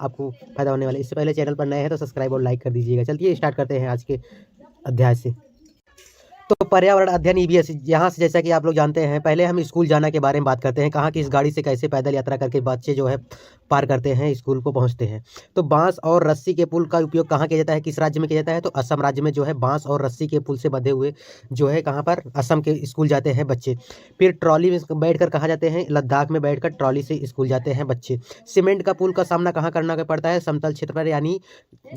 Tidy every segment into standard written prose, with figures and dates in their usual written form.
आपको फ़ायदा होने वाला है। इससे पहले चैनल पर नए हैं तो सब्सक्राइब और लाइक कर दीजिएगा। चलिए स्टार्ट करते हैं आज के अध्याय से। तो पर्यावरण अध्ययन ईवीएस यहाँ से जैसा कि आप लोग जानते हैं, पहले हम स्कूल जाना के बारे में बात करते हैं। कहाँ की इस गाड़ी से कैसे पैदल यात्रा करके बच्चे जो है पार करते हैं, स्कूल को पहुँचते हैं। तो बाँस और रस्सी के पुल का उपयोग कहाँ किया जाता है, किस राज्य में किया जाता है? तो असम राज्य में जो है बाँस और रस्सी के पुल से बंधे हुए जो है कहाँ पर असम के स्कूल जाते हैं बच्चे। फिर ट्रॉली में बैठकर कहाँ जाते हैं? लद्दाख में बैठकर ट्रॉली से स्कूल जाते हैं बच्चे। सीमेंट का पुल का सामना कहाँ करना पड़ता है? समतल क्षेत्र पर, यानी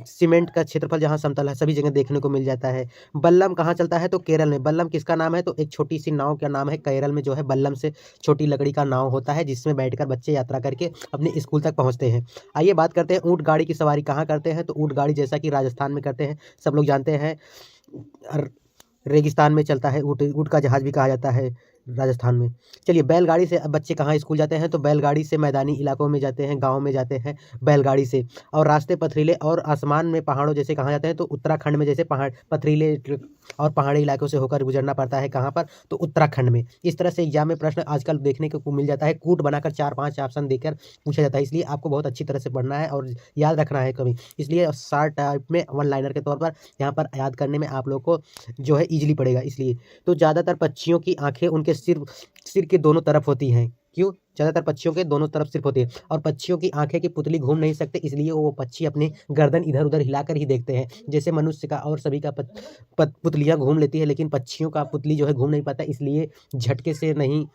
सीमेंट का क्षेत्रफल जहाँ समतल है सभी जगह देखने को मिल जाता है। बल्लम कहाँ चलता है? तो केरल में। बल्लम किसका नाम है? तो एक छोटी सी नाव का नाम है। केरल में जो है बल्लम से छोटी लकड़ी का नाव होता है जिसमें बैठकर बच्चे यात्रा करके अपने स्कूल तक पहुंचते हैं। आइए बात करते हैं ऊंट गाड़ी की सवारी कहाँ करते हैं। तो ऊंट गाड़ी जैसा कि राजस्थान में करते हैं, सब लोग जानते हैं। रेगिस्तान में चलता है ऊँट, ऊँट का जहाज भी कहा जाता है राजस्थान में। चलिए बैलगाड़ी से अब बच्चे कहाँ स्कूल जाते हैं? तो बैलगाड़ी से मैदानी इलाकों में जाते हैं, गाँव में जाते हैं बैलगाड़ी से। और रास्ते पथरीले और आसमान में पहाड़ों जैसे कहाँ जाते हैं? तो उत्तराखंड में जैसे पहाड़ पथरीले और पहाड़ी इलाकों से होकर गुजरना पड़ता है। कहाँ पर? तो उत्तराखंड में। इस तरह से एग्जाम में प्रश्न आजकल देखने को मिल जाता है, कूट बनाकर 4-5 ऑप्शन देकर पूछा जाता है। इसलिए आपको बहुत अच्छी तरह से पढ़ना है और याद रखना है कभी। इसलिए शॉर्ट टाइप में वन लाइनर के तौर पर यहाँ पर याद करने में आप लोग को जो है ईजिली पड़ेगा इसलिए। तो ज़्यादातर पक्षियों की आँखें उनके सिर के दोनों तरफ होती हैं। क्यों? ज़्यादातर पक्षियों के दोनों तरफ सिर्फ होती है और पक्षियों की आंखें की पुतली घूम नहीं सकते, इसलिए वो पक्षी अपने गर्दन इधर उधर हिलाकर ही देखते हैं। जैसे मनुष्य का और सभी का पुतलियाँ घूम लेती है, लेकिन पक्षियों का पुतली जो है घूम नहीं पाता, इसलिए झटके से नहीं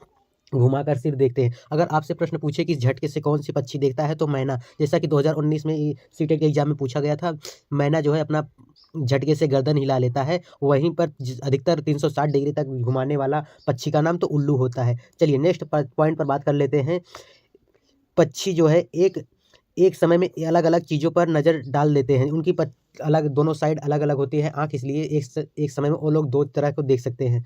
घुमाकर सिर्फ देखते हैं। अगर आपसे प्रश्न पूछे कि झटके से कौन सी पक्षी देखता है, तो मैना। जैसा कि 2019 में सीटेट के एग्जाम में पूछा गया था, मैना जो है अपना झटके से गर्दन हिला लेता है। वहीं पर अधिकतर 360 डिग्री तक घुमाने वाला पक्षी का नाम तो उल्लू होता है। चलिए नेक्स्ट पॉइंट पर बात कर लेते हैं। पक्षी जो है एक एक समय में अलग-अलग चीज़ों पर नज़र डाल देते हैं। उनकी अलग दोनों साइड अलग-अलग होती है आँख, इसलिए एक समय में वो लोग 2 तरह को देख सकते हैं।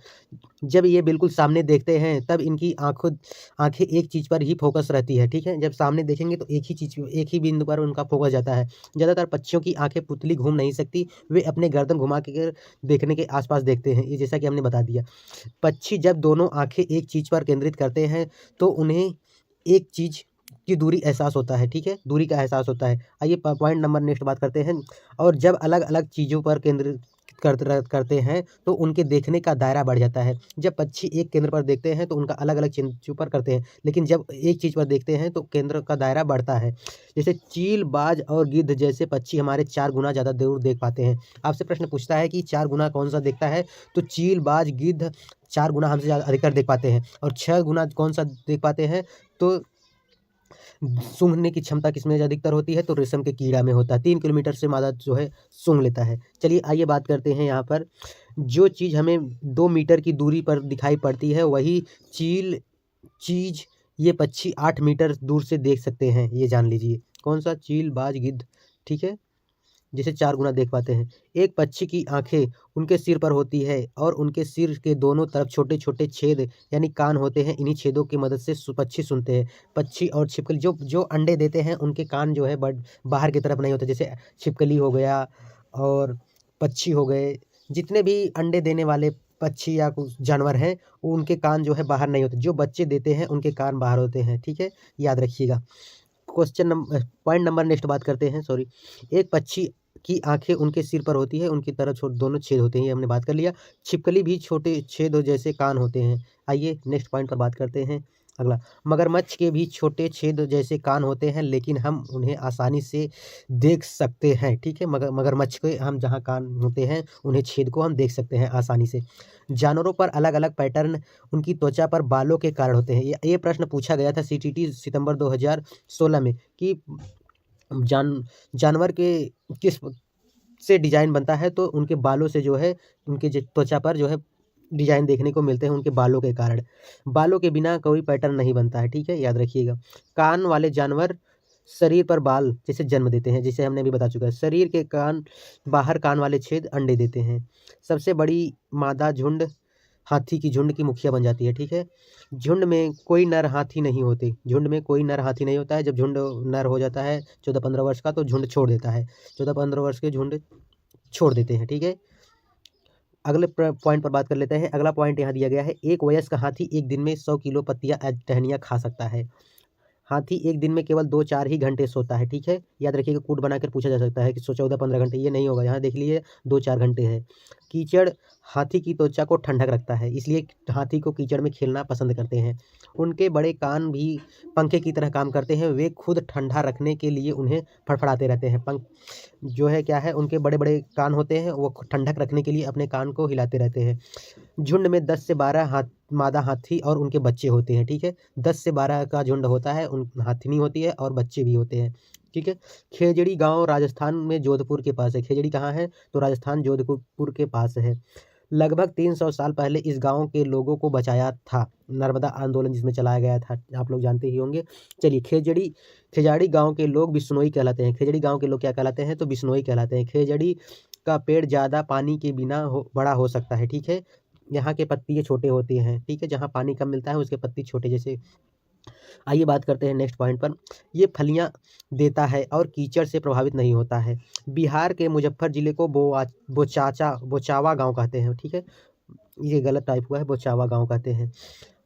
जब ये बिल्कुल सामने देखते हैं तब इनकी आँखें एक चीज़ पर ही फ़ोकस रहती है, ठीक है? जब सामने देखेंगे तो एक ही बिंदु पर उनका फ़ोकस जाता है। ज़्यादातर पक्षियों की आँखें पुतली घूम नहीं सकती, वे अपने गर्दन घुमा के देखने के आस-पास देखते हैं, ये जैसा कि हमने बता दिया। पक्षी जब दोनों आँखें एक चीज़ पर केंद्रित करते हैं तो उन्हें एक चीज़ की दूरी एहसास होता है, ठीक है? दूरी का एहसास होता है। आइए पॉइंट नंबर नेक्स्ट बात करते हैं। और जब अलग-अलग चीज़ों पर केंद्रित करते हैं तो उनके देखने का दायरा बढ़ जाता है। जब पक्षी एक केंद्र पर देखते हैं तो उनका अलग-अलग चीज़ों पर करते हैं, लेकिन जब एक चीज़ पर देखते हैं तो केंद्र का दायरा बढ़ता है। जैसे चील, बाज और गिद्ध जैसे पक्षी हमारे 4 गुना ज़्यादा दूर देख पाते हैं। आपसे प्रश्न पूछता है कि 4 गुना कौन-सा देखता है? तो चील, बाज, गिद्ध 4 गुना हमसे ज़्यादा अधिकतर देख पाते हैं। और 6 गुना कौन-सा देख पाते हैं? तो सूंघने की क्षमता किसमें अधिकतर होती है? तो रेशम के कीड़ा में होता है। 3 किलोमीटर से मादा जो है सूंघ लेता है। चलिए आइए बात करते हैं यहाँ पर, जो चीज़ हमें 2 मीटर की दूरी पर दिखाई पड़ती है वही चीज़ ये पक्षी 8 मीटर दूर से देख सकते हैं, ये जान लीजिए। कौन-सा? चील, बाज, गिद्ध, ठीक है? जिसे 4 गुना देख पाते हैं। एक पक्षी की आँखें उनके सिर पर होती है और उनके सिर के दोनों तरफ छोटे-छोटे छेद यानी कान होते हैं। इन्हीं छेदों की मदद से पक्षी सुनते हैं। पक्षी और छिपकली जो जो अंडे देते हैं उनके कान जो है बाहर की तरफ नहीं होते। जैसे छिपकली हो गया और पक्षी हो गए, जितने भी अंडे देने वाले पक्षी या कुछ जानवर हैं, वो उनके कान जो है बाहर नहीं होते। जो बच्चे देते हैं उनके कान बाहर होते हैं, ठीक है? याद रखिएगा। पॉइंट नंबर नेक्स्ट बात करते हैं, सॉरी। एक पक्षी की आँखें उनके सिर पर होती है, उनकी तरफ दोनों छेद होते हैं, ये हमने बात कर लिया। छिपकली भी छोटे छेद जैसे कान होते हैं। आइए नेक्स्ट पॉइंट पर बात करते हैं। अगला, मगरमच्छ के भी छोटे छेद जैसे कान होते हैं, लेकिन हम उन्हें आसानी से देख सकते हैं, ठीक है? मगरमच्छ के हम जहाँ कान होते हैं, उन्हें छेद को हम देख सकते हैं आसानी से। जानवरों पर अलग-अलग पैटर्न उनकी त्वचा पर बालों के कारण होते हैं। ये प्रश्न पूछा गया था सीटीटी सितंबर 2016 में कि जानवर के किस से डिज़ाइन बनता है, तो उनके बालों से जो है उनके त्वचा पर जो है डिज़ाइन देखने को मिलते हैं उनके बालों के कारण। बालों के बिना कोई पैटर्न नहीं बनता है, ठीक है? याद रखिएगा। कान वाले जानवर शरीर पर बाल जैसे जन्म देते हैं, जिसे हमने अभी बता चुका है। शरीर के बाहर कान वाले छेद अंडे देते हैं। सबसे बड़ी मादा झुंड हाथी की झुंड की मुखिया बन जाती है, ठीक है? झुंड में कोई नर हाथी नहीं होते। झुंड में कोई नर हाथी नहीं होता है। जब झुंड नर हो जाता है 14-15 वर्ष का, तो झुंड छोड़ देता है। 14-15 वर्ष के झुंड छोड़ देते हैं, ठीक है? अगले पॉइंट पर बात कर लेते हैं। अगला पॉइंट यहाँ दिया गया है, एक वयस्क हाथी एक दिन में 100 किलो पत्तियाँ टहनियाँ खा सकता है। हाथी एक दिन में केवल 2-4 ही घंटे सोता है, ठीक है। याद रखिएगा, कूट बनाकर पूछा जा सकता है कि 14-15 घंटे, ये नहीं होगा, यहाँ देख लीजिए 2-4 घंटे है। कीचड़ हाथी की त्वचा को ठंडक रखता है, इसलिए हाथी को कीचड़ में खेलना पसंद करते हैं। उनके बड़े कान भी पंखे की तरह काम करते हैं, वे खुद ठंडा रखने के लिए उन्हें फड़फड़ाते रहते हैं। पंख जो है क्या है, उनके बड़े-बड़े कान होते हैं, वो ठंडक रखने के लिए अपने कान को हिलाते रहते हैं। झुंड में 10 से 12 मादा हाथी और उनके बच्चे होते हैं, ठीक है। 10 से 12 का झुंड होता है, उन हाथिनी होती है और बच्चे भी होते हैं, ठीक है। खेजड़ी गाँव राजस्थान में जोधपुर के पास है। खेजड़ी कहाँ है? तो राजस्थान जोधपुर के पास है। लगभग 300 साल पहले इस गाँव के लोगों को बचाया था, नर्मदा आंदोलन जिसमें चलाया गया था, आप लोग जानते ही होंगे। चलिए, खेजाड़ी गाँव के लोग बिश्नोई कहलाते हैं। खेजड़ी गाँव के लोग क्या कहलाते हैं? तो बिश्नोई कहलाते हैं। खेजड़ी का पेड़ ज़्यादा पानी के बिना बड़ा हो सकता है, ठीक है। यहाँ के पत्ती छोटे होते हैं, ठीक है। जहाँ पानी कम मिलता है उसके पत्ती छोटे जैसे। आइए बात करते हैं नेक्स्ट पॉइंट पर। ये फलियाँ देता है और कीचड़ से प्रभावित नहीं होता है। बिहार के मुजफ्फर जिले को बोचावा गाँव कहते हैं, ठीक है। ये गलत टाइप हुआ है, बोचावा गाँव कहते हैं।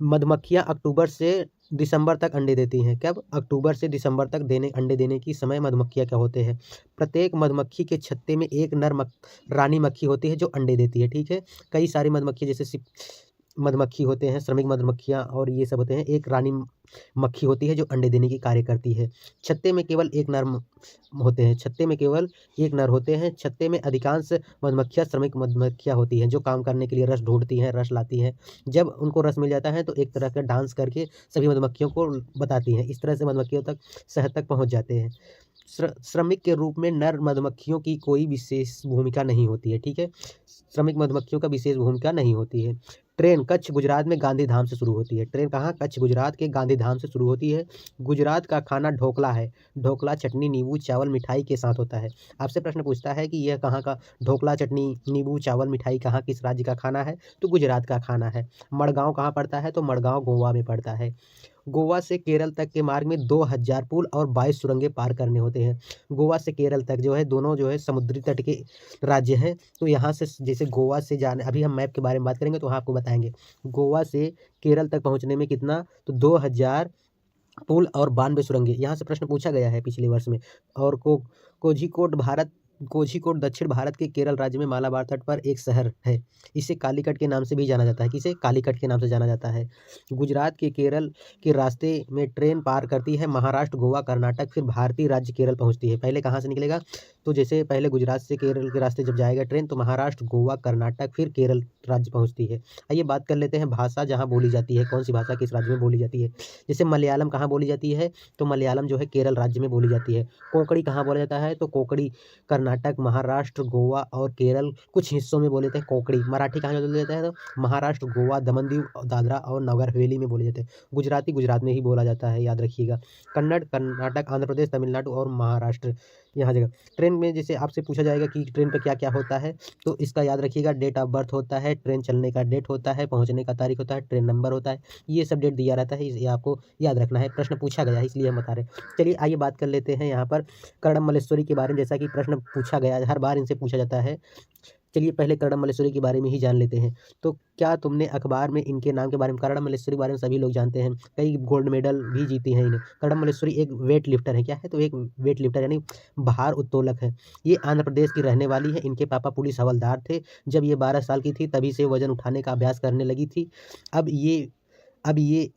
मधुमक्खियाँ अक्टूबर से दिसंबर तक अंडे देती हैं। कब? अक्टूबर से दिसंबर तक अंडे देने की समय मधुमक्खियाँ क्या होते हैं? प्रत्येक मधुमक्खी के छत्ते में एक रानी मक्खी होती है जो अंडे देती है, ठीक है। कई सारी मधुमक्खी जैसे मधुमक्खी होते हैं, श्रमिक मधुमक्खियाँ और ये सब होते हैं। एक रानी मक्खी होती है जो अंडे देने की कार्य करती है। छत्ते में केवल एक नर होते हैं। छत्ते में केवल एक नर होते हैं। छत्ते में अधिकांश मधुमक्खियाँ श्रमिक मधुमक्खियाँ होती हैं जो काम करने के लिए रस ढूंढती हैं, रस लाती हैं। जब उनको रस मिल जाता है तो एक तरह का डांस करके सभी मधुमक्खियों को बताती हैं। इस तरह से मधुमक्खियों तक शहद तक पहुँच जाते हैं। श्रमिक के रूप में नर मधुमक्खियों की कोई विशेष भूमिका नहीं होती है, ठीक है। श्रमिक मधुमक्खियों का विशेष भूमिका नहीं होती है। ट्रेन कच्छ गुजरात में गांधीधाम से शुरू होती है। ट्रेन कहाँ? कच्छ गुजरात के गांधीधाम से शुरू होती है। गुजरात का खाना ढोकला है। ढोकला चटनी, नींबू, चावल, मिठाई के साथ होता है। आपसे प्रश्न पूछता है कि यह कहाँ का ढोकला, चटनी, नींबू, चावल, मिठाई कहाँ किस राज्य का खाना है? तो गुजरात का खाना है। मड़गाँव कहाँ पड़ता है? तो मड़गाँव गोवा में पड़ता है। गोवा से केरल तक के मार्ग में 2000 पुल और 22 सुरंगें पार करने होते हैं। गोवा से केरल तक जो है, दोनों जो है समुद्री तट के राज्य हैं। तो यहाँ से जैसे गोवा से जाने, अभी हम मैप के बारे में बात करेंगे तो वहाँ आपको बताएंगे। गोवा से केरल तक पहुँचने में कितना? तो 2000 पुल और 92 सुरंगें। यहाँ से प्रश्न पूछा गया है पिछले वर्ष में। और कोझिकोड दक्षिण भारत के केरल राज्य में मालाबार तट पर एक शहर है। इसे कालीकट के नाम से भी जाना जाता है। किसे? कालीकट के नाम से जाना जाता है। गुजरात के केरल के रास्ते में ट्रेन पार करती है महाराष्ट्र, गोवा, कर्नाटक, फिर भारतीय राज्य केरल पहुंचती है। पहले कहाँ से निकलेगा? तो जैसे पहले गुजरात से केरल के रास्ते जब जाएगा ट्रेन तो महाराष्ट्र, गोवा, कर्नाटक, फिर केरल राज्य पहुंचती है। आइए बात कर लेते हैं भाषा जहाँ बोली जाती है। कौन सी भाषा किस राज्य में बोली जाती है? जैसे मलयालम कहाँ बोली जाती है? तो मलयालम जो है केरल राज्य में बोली जाती है। कोंकणी कहाँ बोला जाता है? तो कोंकणी कर्नाटक, महाराष्ट्र, गोवा और केरल कुछ हिस्सों में बोले जाते हैं कोंकणी। मराठी कहाँ बोले जाता है? तो महाराष्ट्र, गोवा, दमन दीव, दादरा और नगर हवेली में बोले जाते हैं। गुजराती गुजरात में ही बोला जाता है, याद रखिएगा। कन्नड़ कर्नाटक, आंध्र प्रदेश, तमिलनाडु और महाराष्ट्र, यहाँ जगह। ट्रेन में जैसे आपसे पूछा जाएगा कि ट्रेन पर क्या क्या होता है, तो इसका याद रखिएगा। डेट ऑफ बर्थ होता है, ट्रेन चलने का डेट होता है, पहुँचने का तारीख होता है, ट्रेन नंबर होता है, ये सब डेट दिया रहता है। ये आपको याद रखना है, प्रश्न पूछा गया है इसलिए हम बता रहे हैं। चलिए आइए बात कर लेते हैं यहाँ पर कर्णम मल्लेश्वरी के बारे में, जैसा कि प्रश्न पूछा गया है, हर बार इनसे पूछा जाता है। चलिए पहले कर्णम मल्लेश्वरी के बारे में ही जान लेते हैं। तो क्या तुमने अखबार में इनके नाम के बारे में, कर्णम मल्लेश्वरी के बारे में सभी लोग जानते हैं, कई गोल्ड मेडल भी जीती हैं इन्हें। कर्णम मल्लेश्वरी एक वेट लिफ्टर है। क्या है? तो एक वेट लिफ्टर यानी भार उत्तोलक है। ये आंध्र प्रदेश की रहने वाली है। इनके पापा पुलिस हवलदार थे। जब ये 12 साल की थी तभी से वजन उठाने का अभ्यास करने लगी थी। अब ये अब ये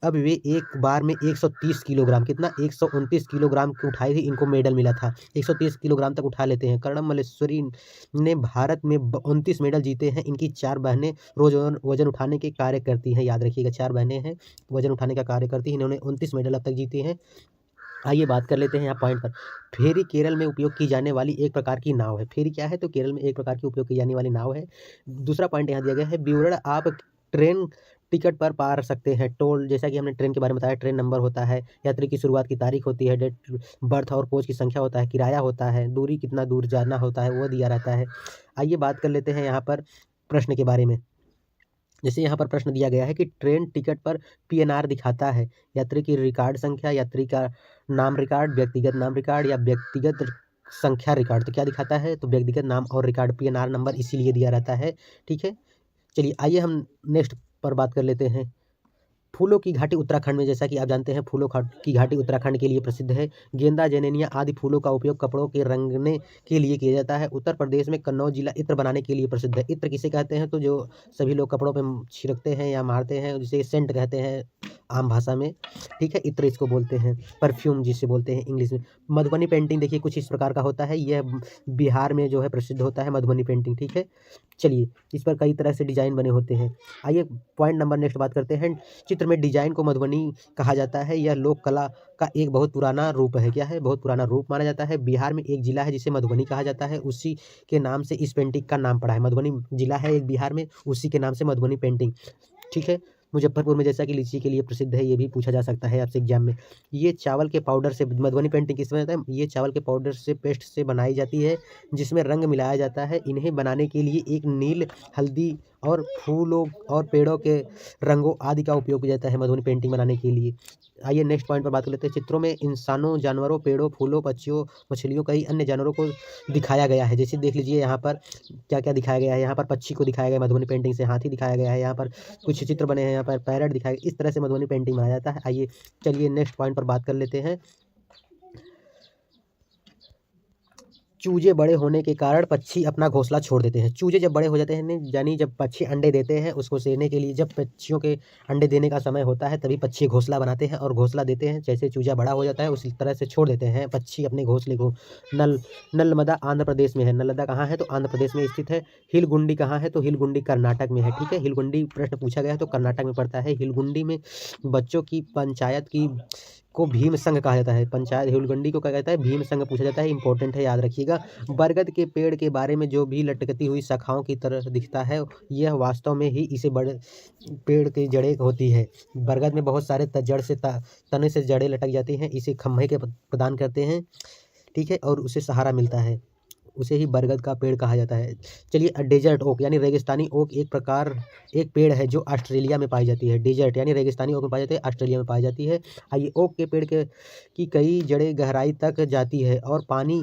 अब वे एक बार में 130 किलोग्राम, कितना? 129 किलोग्राम की उठाई थी, इनको मेडल मिला था। 130 किलोग्राम तक उठा लेते हैं। कर्णम मल्लेश्वरी ने भारत में 29 मेडल जीते हैं। इनकी 4 बहनें रोज वजन उठाने के कार्य करती हैं, याद रखिएगा। 4 बहनें हैं, वजन उठाने का कार्य करती हैं। इन्होंने 29 मेडल अब तक जीते हैं। आइए बात कर लेते हैं यहाँ पॉइंट पर। फेरी केरल में उपयोग की जाने वाली एक प्रकार की नाव है। फेरी क्या है? तो केरल में एक प्रकार की उपयोग की जाने वाली नाव है। दूसरा पॉइंट यहाँ दिया गया है, विवरण आप ट्रेन टिकट पर पा सकते हैं। टोल, जैसा कि हमने ट्रेन के बारे में बताया, ट्रेन नंबर होता है, यात्री की शुरुआत की तारीख होती है, डेट बर्थ और कोच की संख्या होता है, किराया होता है, दूरी कितना दूर जाना होता है वो दिया रहता है। आइए बात कर लेते हैं यहाँ पर प्रश्न के बारे में। जैसे यहाँ पर प्रश्न दिया गया है कि ट्रेन टिकट पर पीएनआर दिखाता है, यात्री की रिकॉर्ड संख्या, यात्री का नाम रिकॉर्ड, व्यक्तिगत नाम रिकॉर्ड या व्यक्तिगत संख्या रिकॉर्ड। तो क्या दिखाता है? तो व्यक्तिगत नाम और रिकॉर्ड, पीएनआर नंबर इसीलिए दिया रहता है, ठीक है। चलिए आइए हम नेक्स्ट पर बात कर लेते हैं। फूलों की घाटी उत्तराखंड में, जैसा कि आप जानते हैं, की घाटी उत्तराखंड के लिए प्रसिद्ध है। गेंदा, जेनेनिया आदि फूलों का उपयोग कपड़ों के रंगने के लिए किया जाता है। उत्तर प्रदेश में कन्नौज जिला इत्र बनाने के लिए प्रसिद्ध है। इत्र किसे कहते हैं? तो जो सभी लोग कपड़ों पे छिड़कते हैं या मारते हैं, जिसे सेंट कहते हैं आम भाषा में, ठीक है, इत्र इसको बोलते हैं, परफ्यूम जिसे बोलते हैं इंग्लिश में। मधुबनी पेंटिंग देखिए कुछ इस प्रकार का होता है, यह बिहार में जो है प्रसिद्ध होता है मधुबनी पेंटिंग, ठीक है। चलिए, इस पर कई तरह से डिजाइन बने होते हैं। आइए पॉइंट नंबर नेक्स्ट बात करते हैं। चित्र में डिजाइन को मधुबनी कहा जाता है। यह लोक कला का एक बहुत पुराना रूप है। क्या है? बहुत पुराना रूप माना जाता है। बिहार में एक जिला है जिसे मधुबनी कहा जाता है, उसी के नाम से इस पेंटिंग का नाम पड़ा है। मधुबनी जिला है एक बिहार में, उसी के नाम से मधुबनी पेंटिंग, ठीक है। मुजफ्फरपुर में जैसा कि लीची के लिए प्रसिद्ध है, ये भी पूछा जा सकता है आपसे एग्जाम में। ये चावल के पाउडर से मधुबनी पेंटिंग किस में होता है? ये चावल के पाउडर से पेस्ट से बनाई जाती है, जिसमें रंग मिलाया जाता है। इन्हें बनाने के लिए एक नील, हल्दी और फूलों और पेड़ों के रंगों आदि का उपयोग किया जाता है मधुबनी पेंटिंग बनाने के लिए। आइए नेक्स्ट पॉइंट पर बात कर लेते हैं। चित्रों में इंसानों, जानवरों, पेड़ों, फूलों, पक्षियों, मछलियों, कई अन्य जानवरों को दिखाया गया है। जैसे देख लीजिए यहाँ पर क्या क्या दिखाया गया है। यहाँ पर पक्षी को दिखाया गया है मधुबनी पेंटिंग से, हाथी दिखाया गया है, यहाँ पर कुछ चित्र बने हैं, यहाँ पर पैरट दिखाया गया। इस तरह से मधुबनी पेंटिंग बनाया जाता है। आइए चलिए नेक्स्ट पॉइंट पर बात कर लेते हैं। चूजे बड़े होने के कारण पक्षी अपना घोंसला छोड़ देते हैं। चूजे जब बड़े हो जाते हैं, यानी जब पक्षी अंडे देते हैं, उसको सेने के लिए जब पक्षियों के अंडे देने का समय होता है, तभी पक्षी घोंसला बनाते हैं और घोंसला देते हैं। जैसे चूजा बड़ा हो जाता है, उसी तरह से छोड़ देते हैं पक्षी अपने घोंसले को। नर्मदा आंध्र प्रदेश में है। नर्मदा कहाँ है? तो आंध्र प्रदेश में स्थित है। हिलगुंडी कहाँ है? तो हिलगुंडी कर्नाटक में है, ठीक है। हिलगुंडी प्रश्न पूछा गया है तो कर्नाटक में पड़ता है। हिलगुंडी में बच्चों की पंचायत को भीम संघ कहा जाता है। पंचायत हिलगुंडी को कहा जाता है भीम संघ पूछा जाता है, इंपॉर्टेंट है, याद रखिएगा। बरगद के पेड़ के बारे में जो भी लटकती हुई शाखाओं की तरह दिखता है, यह वास्तव में ही इसे बड़े पेड़ की जड़ें होती है। बरगद में बहुत सारे जड़ से तने से जड़ें लटक जाती हैं, इसे खम्भे के प्रदान करते हैं, ठीक है, और उसे सहारा मिलता है, उसे ही बरगद का पेड़ कहा जाता है। चलिए, डेजर्ट ओक यानी रेगिस्तानी ओक एक पेड़ है जो ऑस्ट्रेलिया में पाई जाती है। डेजर्ट यानी रेगिस्तानी ओक में पाई जाती है, ऑस्ट्रेलिया में पाई जाती है। आइए, ओक के पेड़ की कई जड़ें गहराई तक जाती है और पानी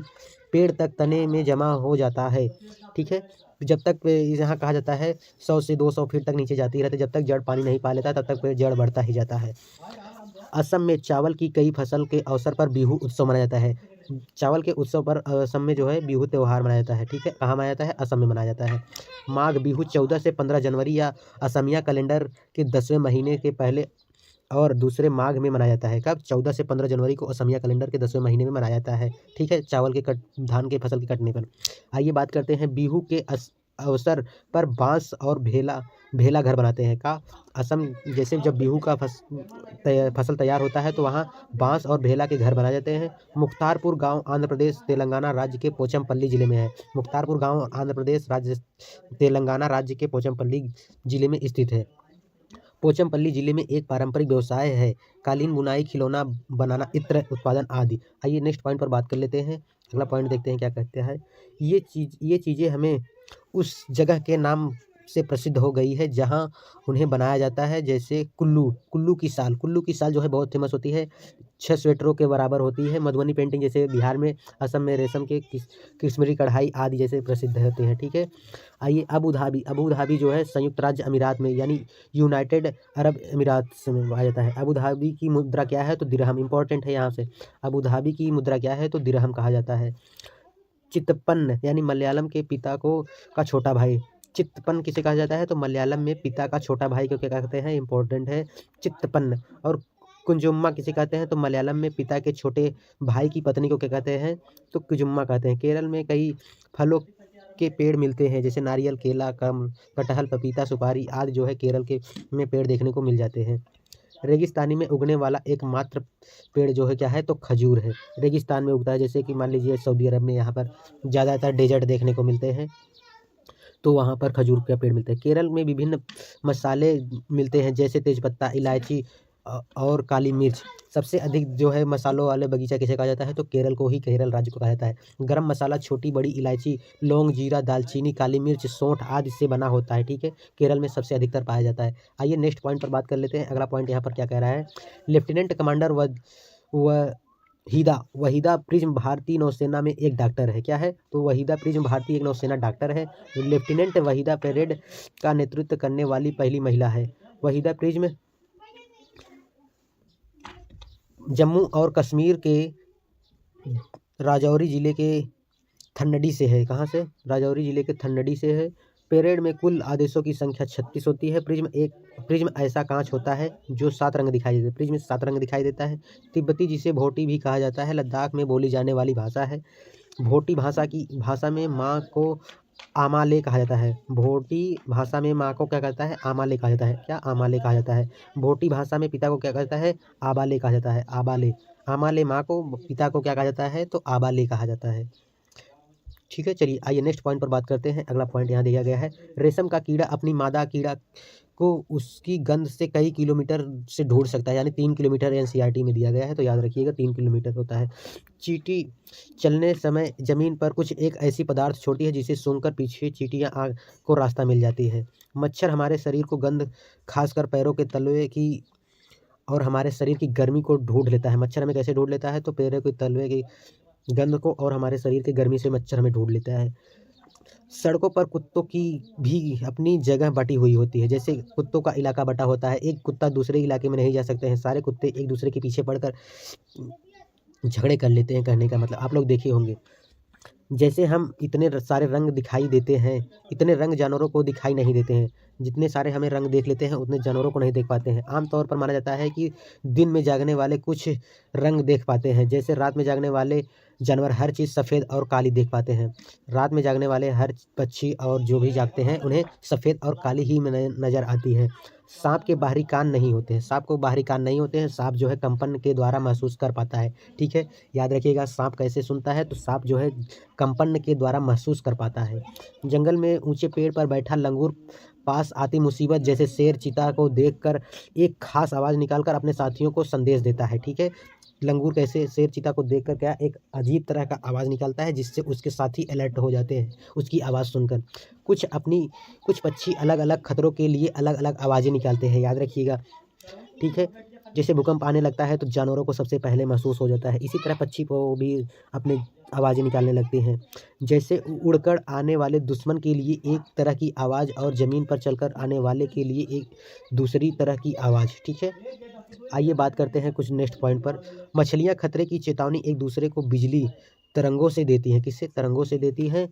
पेड़ तक तने में जमा हो जाता है, ठीक है। जब तक यहाँ कहा जाता है 100 से 200 फीट तक नीचे जाती रहती है, जब तक जड़ पानी नहीं पा लेता तब तक जड़ बढ़ता ही जाता है। असम में चावल की कई फसल के अवसर पर बिहू उत्सव मनाया जाता है। चावल के उत्सव पर असम में जो है बिहू त्योहार मनाया जाता है, ठीक है। कहाँ मनाया जाता है? असम में मनाया जाता है। माघ बिहू 14 से 15 जनवरी या असमिया कैलेंडर के 10वें महीने के पहले और दूसरे माघ में मनाया जाता है। कब? 14 से 15 जनवरी को असमिया कैलेंडर के 10वें महीने में मनाया जाता है, ठीक है, धान के फसल के कटने पर। आइए बात करते हैं बिहू के अवसर पर बांस और भेला घर बनाते हैं। का असम जैसे जब बिहू का फसल तैयार होता है तो वहाँ बांस और भेला के घर बनाए जाते हैं। मुख्तारपुर गांव आंध्र प्रदेश तेलंगाना राज्य के पोचमपल्ली जिले में है। मुख्तारपुर गांव आंध्र प्रदेश तेलंगाना राज्य के पोचमपल्ली जिले में स्थित है। पोचमपल्ली जिले में एक पारंपरिक व्यवसाय है, कालीन बुनाई, खिलौना बनाना, इत्र उत्पादन आदि। आइए नेक्स्ट पॉइंट पर बात कर लेते हैं। अगला पॉइंट देखते हैं क्या कहते हैं। ये चीज़ें हमें उस जगह के नाम से प्रसिद्ध हो गई है जहाँ उन्हें बनाया जाता है। जैसे कुल्लू की साल जो है बहुत फेमस होती है, 6 स्वेटरों के बराबर होती है। मधुबनी पेंटिंग जैसे बिहार में, असम में रेशम के कश्मीरी कढ़ाई आदि जैसे प्रसिद्ध होते हैं, ठीक है। आइए, अबू धाबी जो है संयुक्त राज्य अमीरात में यानी यूनाइटेड अरब अमीरात में पाया जाता है। अबू धाबी की मुद्रा क्या है? तो दिरहम, इंपॉर्टेंट है यहाँ से। अबू धाबी की मुद्रा क्या है? तो दिरहम कहा जाता है। चित्तपन्न यानी मलयालम के पिता का छोटा भाई। चित्तपन्न किसे कहा जाता है? तो मलयालम में पिता का छोटा भाई को क्या कहते हैं? इंपॉर्टेंट है, चित्तपन्न। और कुंजुम्मा किसे कहते हैं? तो मलयालम में पिता के छोटे भाई की पत्नी को क्या कहते हैं? तो कुजुम्मा कहते हैं। केरल में कई फलों के पेड़ मिलते हैं, जैसे नारियल, केला, कटहल, पपीता, सुपारी आदि जो है केरल के में पेड़ देखने को मिल जाते हैं। रेगिस्तानी में उगने वाला एकमात्र पेड़ जो है क्या है? तो खजूर है। रेगिस्तान में उगता है, जैसे कि मान लीजिए सऊदी अरब में यहाँ पर ज़्यादातर डेजर्ट देखने को मिलते हैं, तो वहाँ पर खजूर का पेड़ मिलता है। केरल में विभिन्न मसाले मिलते हैं, जैसे तेजपत्ता, इलायची और काली मिर्च। सबसे अधिक जो है मसालों वाले बगीचा किसे कहा जाता है? तो केरल को ही, केरल राज्य को कहा जाता है। गरम मसाला छोटी बड़ी इलायची, लौंग, जीरा, दालचीनी, काली मिर्च, सौंठ आदि से बना होता है, ठीक है। केरल में सबसे अधिकतर पाया जाता है। आइए नेक्स्ट पॉइंट पर बात कर लेते हैं। अगला पॉइंट यहाँ पर क्या कह रहा है? लेफ्टिनेंट कमांडर वहीदा प्रिज्म भारतीय नौसेना में एक डॉक्टर है। क्या है? तो वहीदा प्रिज्म भारतीय एक नौसेना डॉक्टर है। लेफ्टिनेंट वहीदा परेड का नेतृत्व करने वाली पहली महिला है। वहीदा प्रिज्म जम्मू और कश्मीर के राजौरी ज़िले के थन्नडी से है। कहाँ से? राजौरी ज़िले के थन्नडी से है। पेरेड में कुल आदेशों की संख्या 36 होती है। प्रिज्म ऐसा कांच होता है जो 7 रंग दिखाई देते हैं। प्रिज्म 7 रंग दिखाई देता है। तिब्बती, जिसे भोटी भी कहा जाता है, लद्दाख में बोली जाने वाली भाषा है। भोटी भाषा में माँ को आमाले कहा जाता है। भोटी भाषा में माँ को क्या कहता है? आमाले कहा जाता है। क्या? आमाले कहा जाता है। भोटी भाषा में पिता को क्या कहता है? आबाले कहा जाता है। आबाले। आमाले माँ को, पिता को क्या कहा जाता है? तो आबाले कहा जाता है। ठीक है, चलिए आइए नेक्स्ट पॉइंट पर बात करते हैं। अगला पॉइंट यहाँ दिया गया है। रेशम का कीड़ा अपनी मादा कीड़ा को उसकी गंध से कई किलोमीटर से ढूंढ सकता है, यानी 3 किलोमीटर एनसीईआरटी में दिया गया है, तो याद रखिएगा 3 किलोमीटर होता है। चींटी चलने समय जमीन पर कुछ एक ऐसी पदार्थ छोड़ती है जिसे सूंघकर पीछे चींटियां आग को रास्ता मिल जाती है। मच्छर हमारे शरीर को गंध, खासकर पैरों के तलवे की और हमारे शरीर की गर्मी को ढूंढ लेता है। मच्छर हमें कैसे ढूंढ लेता है? तो पैरों के तलवे की गंध को और हमारे शरीर की गर्मी से मच्छर हमें ढूंढ लेता है। सड़कों पर कुत्तों की भी अपनी जगह बटी हुई होती है। जैसे कुत्तों का इलाका बटा होता है, एक कुत्ता दूसरे इलाके में नहीं जा सकते हैं, सारे कुत्ते एक दूसरे के पीछे पड़कर झगड़े कर लेते हैं। कहने का मतलब आप लोग देखे होंगे। जैसे हम इतने सारे रंग दिखाई देते हैं, इतने रंग जानवरों को दिखाई नहीं देते हैं। जितने सारे हमें रंग देख लेते हैं उतने जानवरों को नहीं देख पाते हैं। आमतौर पर माना जाता है कि दिन में जागने वाले कुछ रंग देख पाते हैं। जैसे रात में जागने वाले जानवर हर चीज़ सफ़ेद और काली देख पाते हैं। रात में जागने वाले हर पक्षी और जो भी जागते हैं उन्हें सफ़ेद और काली ही नज़र आती है। सांप के बाहरी कान नहीं होते हैं। सांप को बाहरी कान नहीं होते हैं। सांप जो है कंपन के द्वारा महसूस कर पाता है। ठीक है, याद रखिएगा सांप कैसे सुनता है? तो सांप जो है कंपन के द्वारा महसूस कर पाता है। जंगल में ऊंचे पेड़ पर बैठा लंगूर पास आती मुसीबत जैसे शेर चीता को देखकर एक खास आवाज़ निकालकर अपने साथियों को संदेश देता है। ठीक है, लंगूर कैसे शेर चीता को देखकर क्या एक अजीब तरह का आवाज़ निकालता है जिससे उसके साथी अलर्ट हो जाते हैं उसकी आवाज़ सुनकर। कुछ पक्षी अलग अलग खतरों के लिए अलग अलग आवाज़ें निकालते हैं, याद रखिएगा। ठीक है, जैसे भूकंप आने लगता है तो जानवरों को सबसे पहले महसूस हो जाता है। इसी तरह पक्षी को भी अपनी आवाज़ें निकालने लगते हैं। जैसे उड़कर आने वाले दुश्मन के लिए एक तरह की आवाज़ और ज़मीन पर चलकर आने वाले के लिए एक दूसरी तरह की आवाज़। ठीक है, आइए बात करते हैं कुछ नेक्स्ट पॉइंट पर। मछलियाँ खतरे की चेतावनी एक दूसरे को बिजली तरंगों से देती हैं। किससे? तरंगों से देती हैं।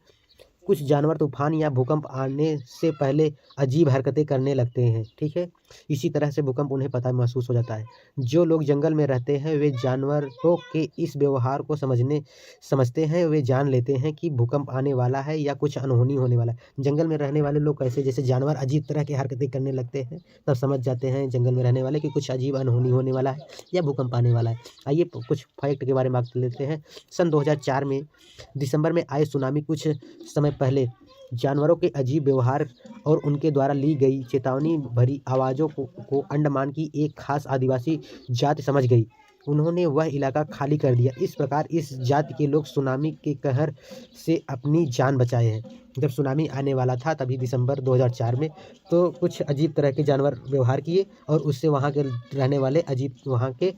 कुछ जानवर तूफान या भूकंप आने से पहले अजीब हरकतें करने लगते हैं। ठीक है, इसी तरह से भूकंप उन्हें पता महसूस हो जाता है। जो लोग जंगल में रहते हैं वे जानवरों के इस व्यवहार को समझते हैं। वे जान लेते हैं कि भूकंप आने वाला है या कुछ अनहोनी होने वाला है। जंगल में रहने वाले लोग कैसे, जैसे जानवर अजीब तरह की हरकतें करने लगते हैं तब समझ जाते हैं जंगल में रहने वाले कि कुछ अजीब अनहोनी होने वाला है या भूकंप आने वाला है। आइए कुछ फैक्ट के बारे में बात कर लेते हैं। सन 2004 में दिसंबर में आए सुनामी कुछ समय पहले जानवरों के अजीब व्यवहार और उनके द्वारा ली गई चेतावनी भरी आवाज़ों को अंडमान की एक खास आदिवासी जाति समझ गई। उन्होंने वह इलाका खाली कर दिया। इस प्रकार इस जाति के लोग सुनामी के कहर से अपनी जान बचाए हैं। जब सुनामी आने वाला था तभी दिसंबर 2004 में तो कुछ अजीब तरह के जानवर व्यवहार किए और उससे वहाँ के रहने वाले अजीब वहाँ के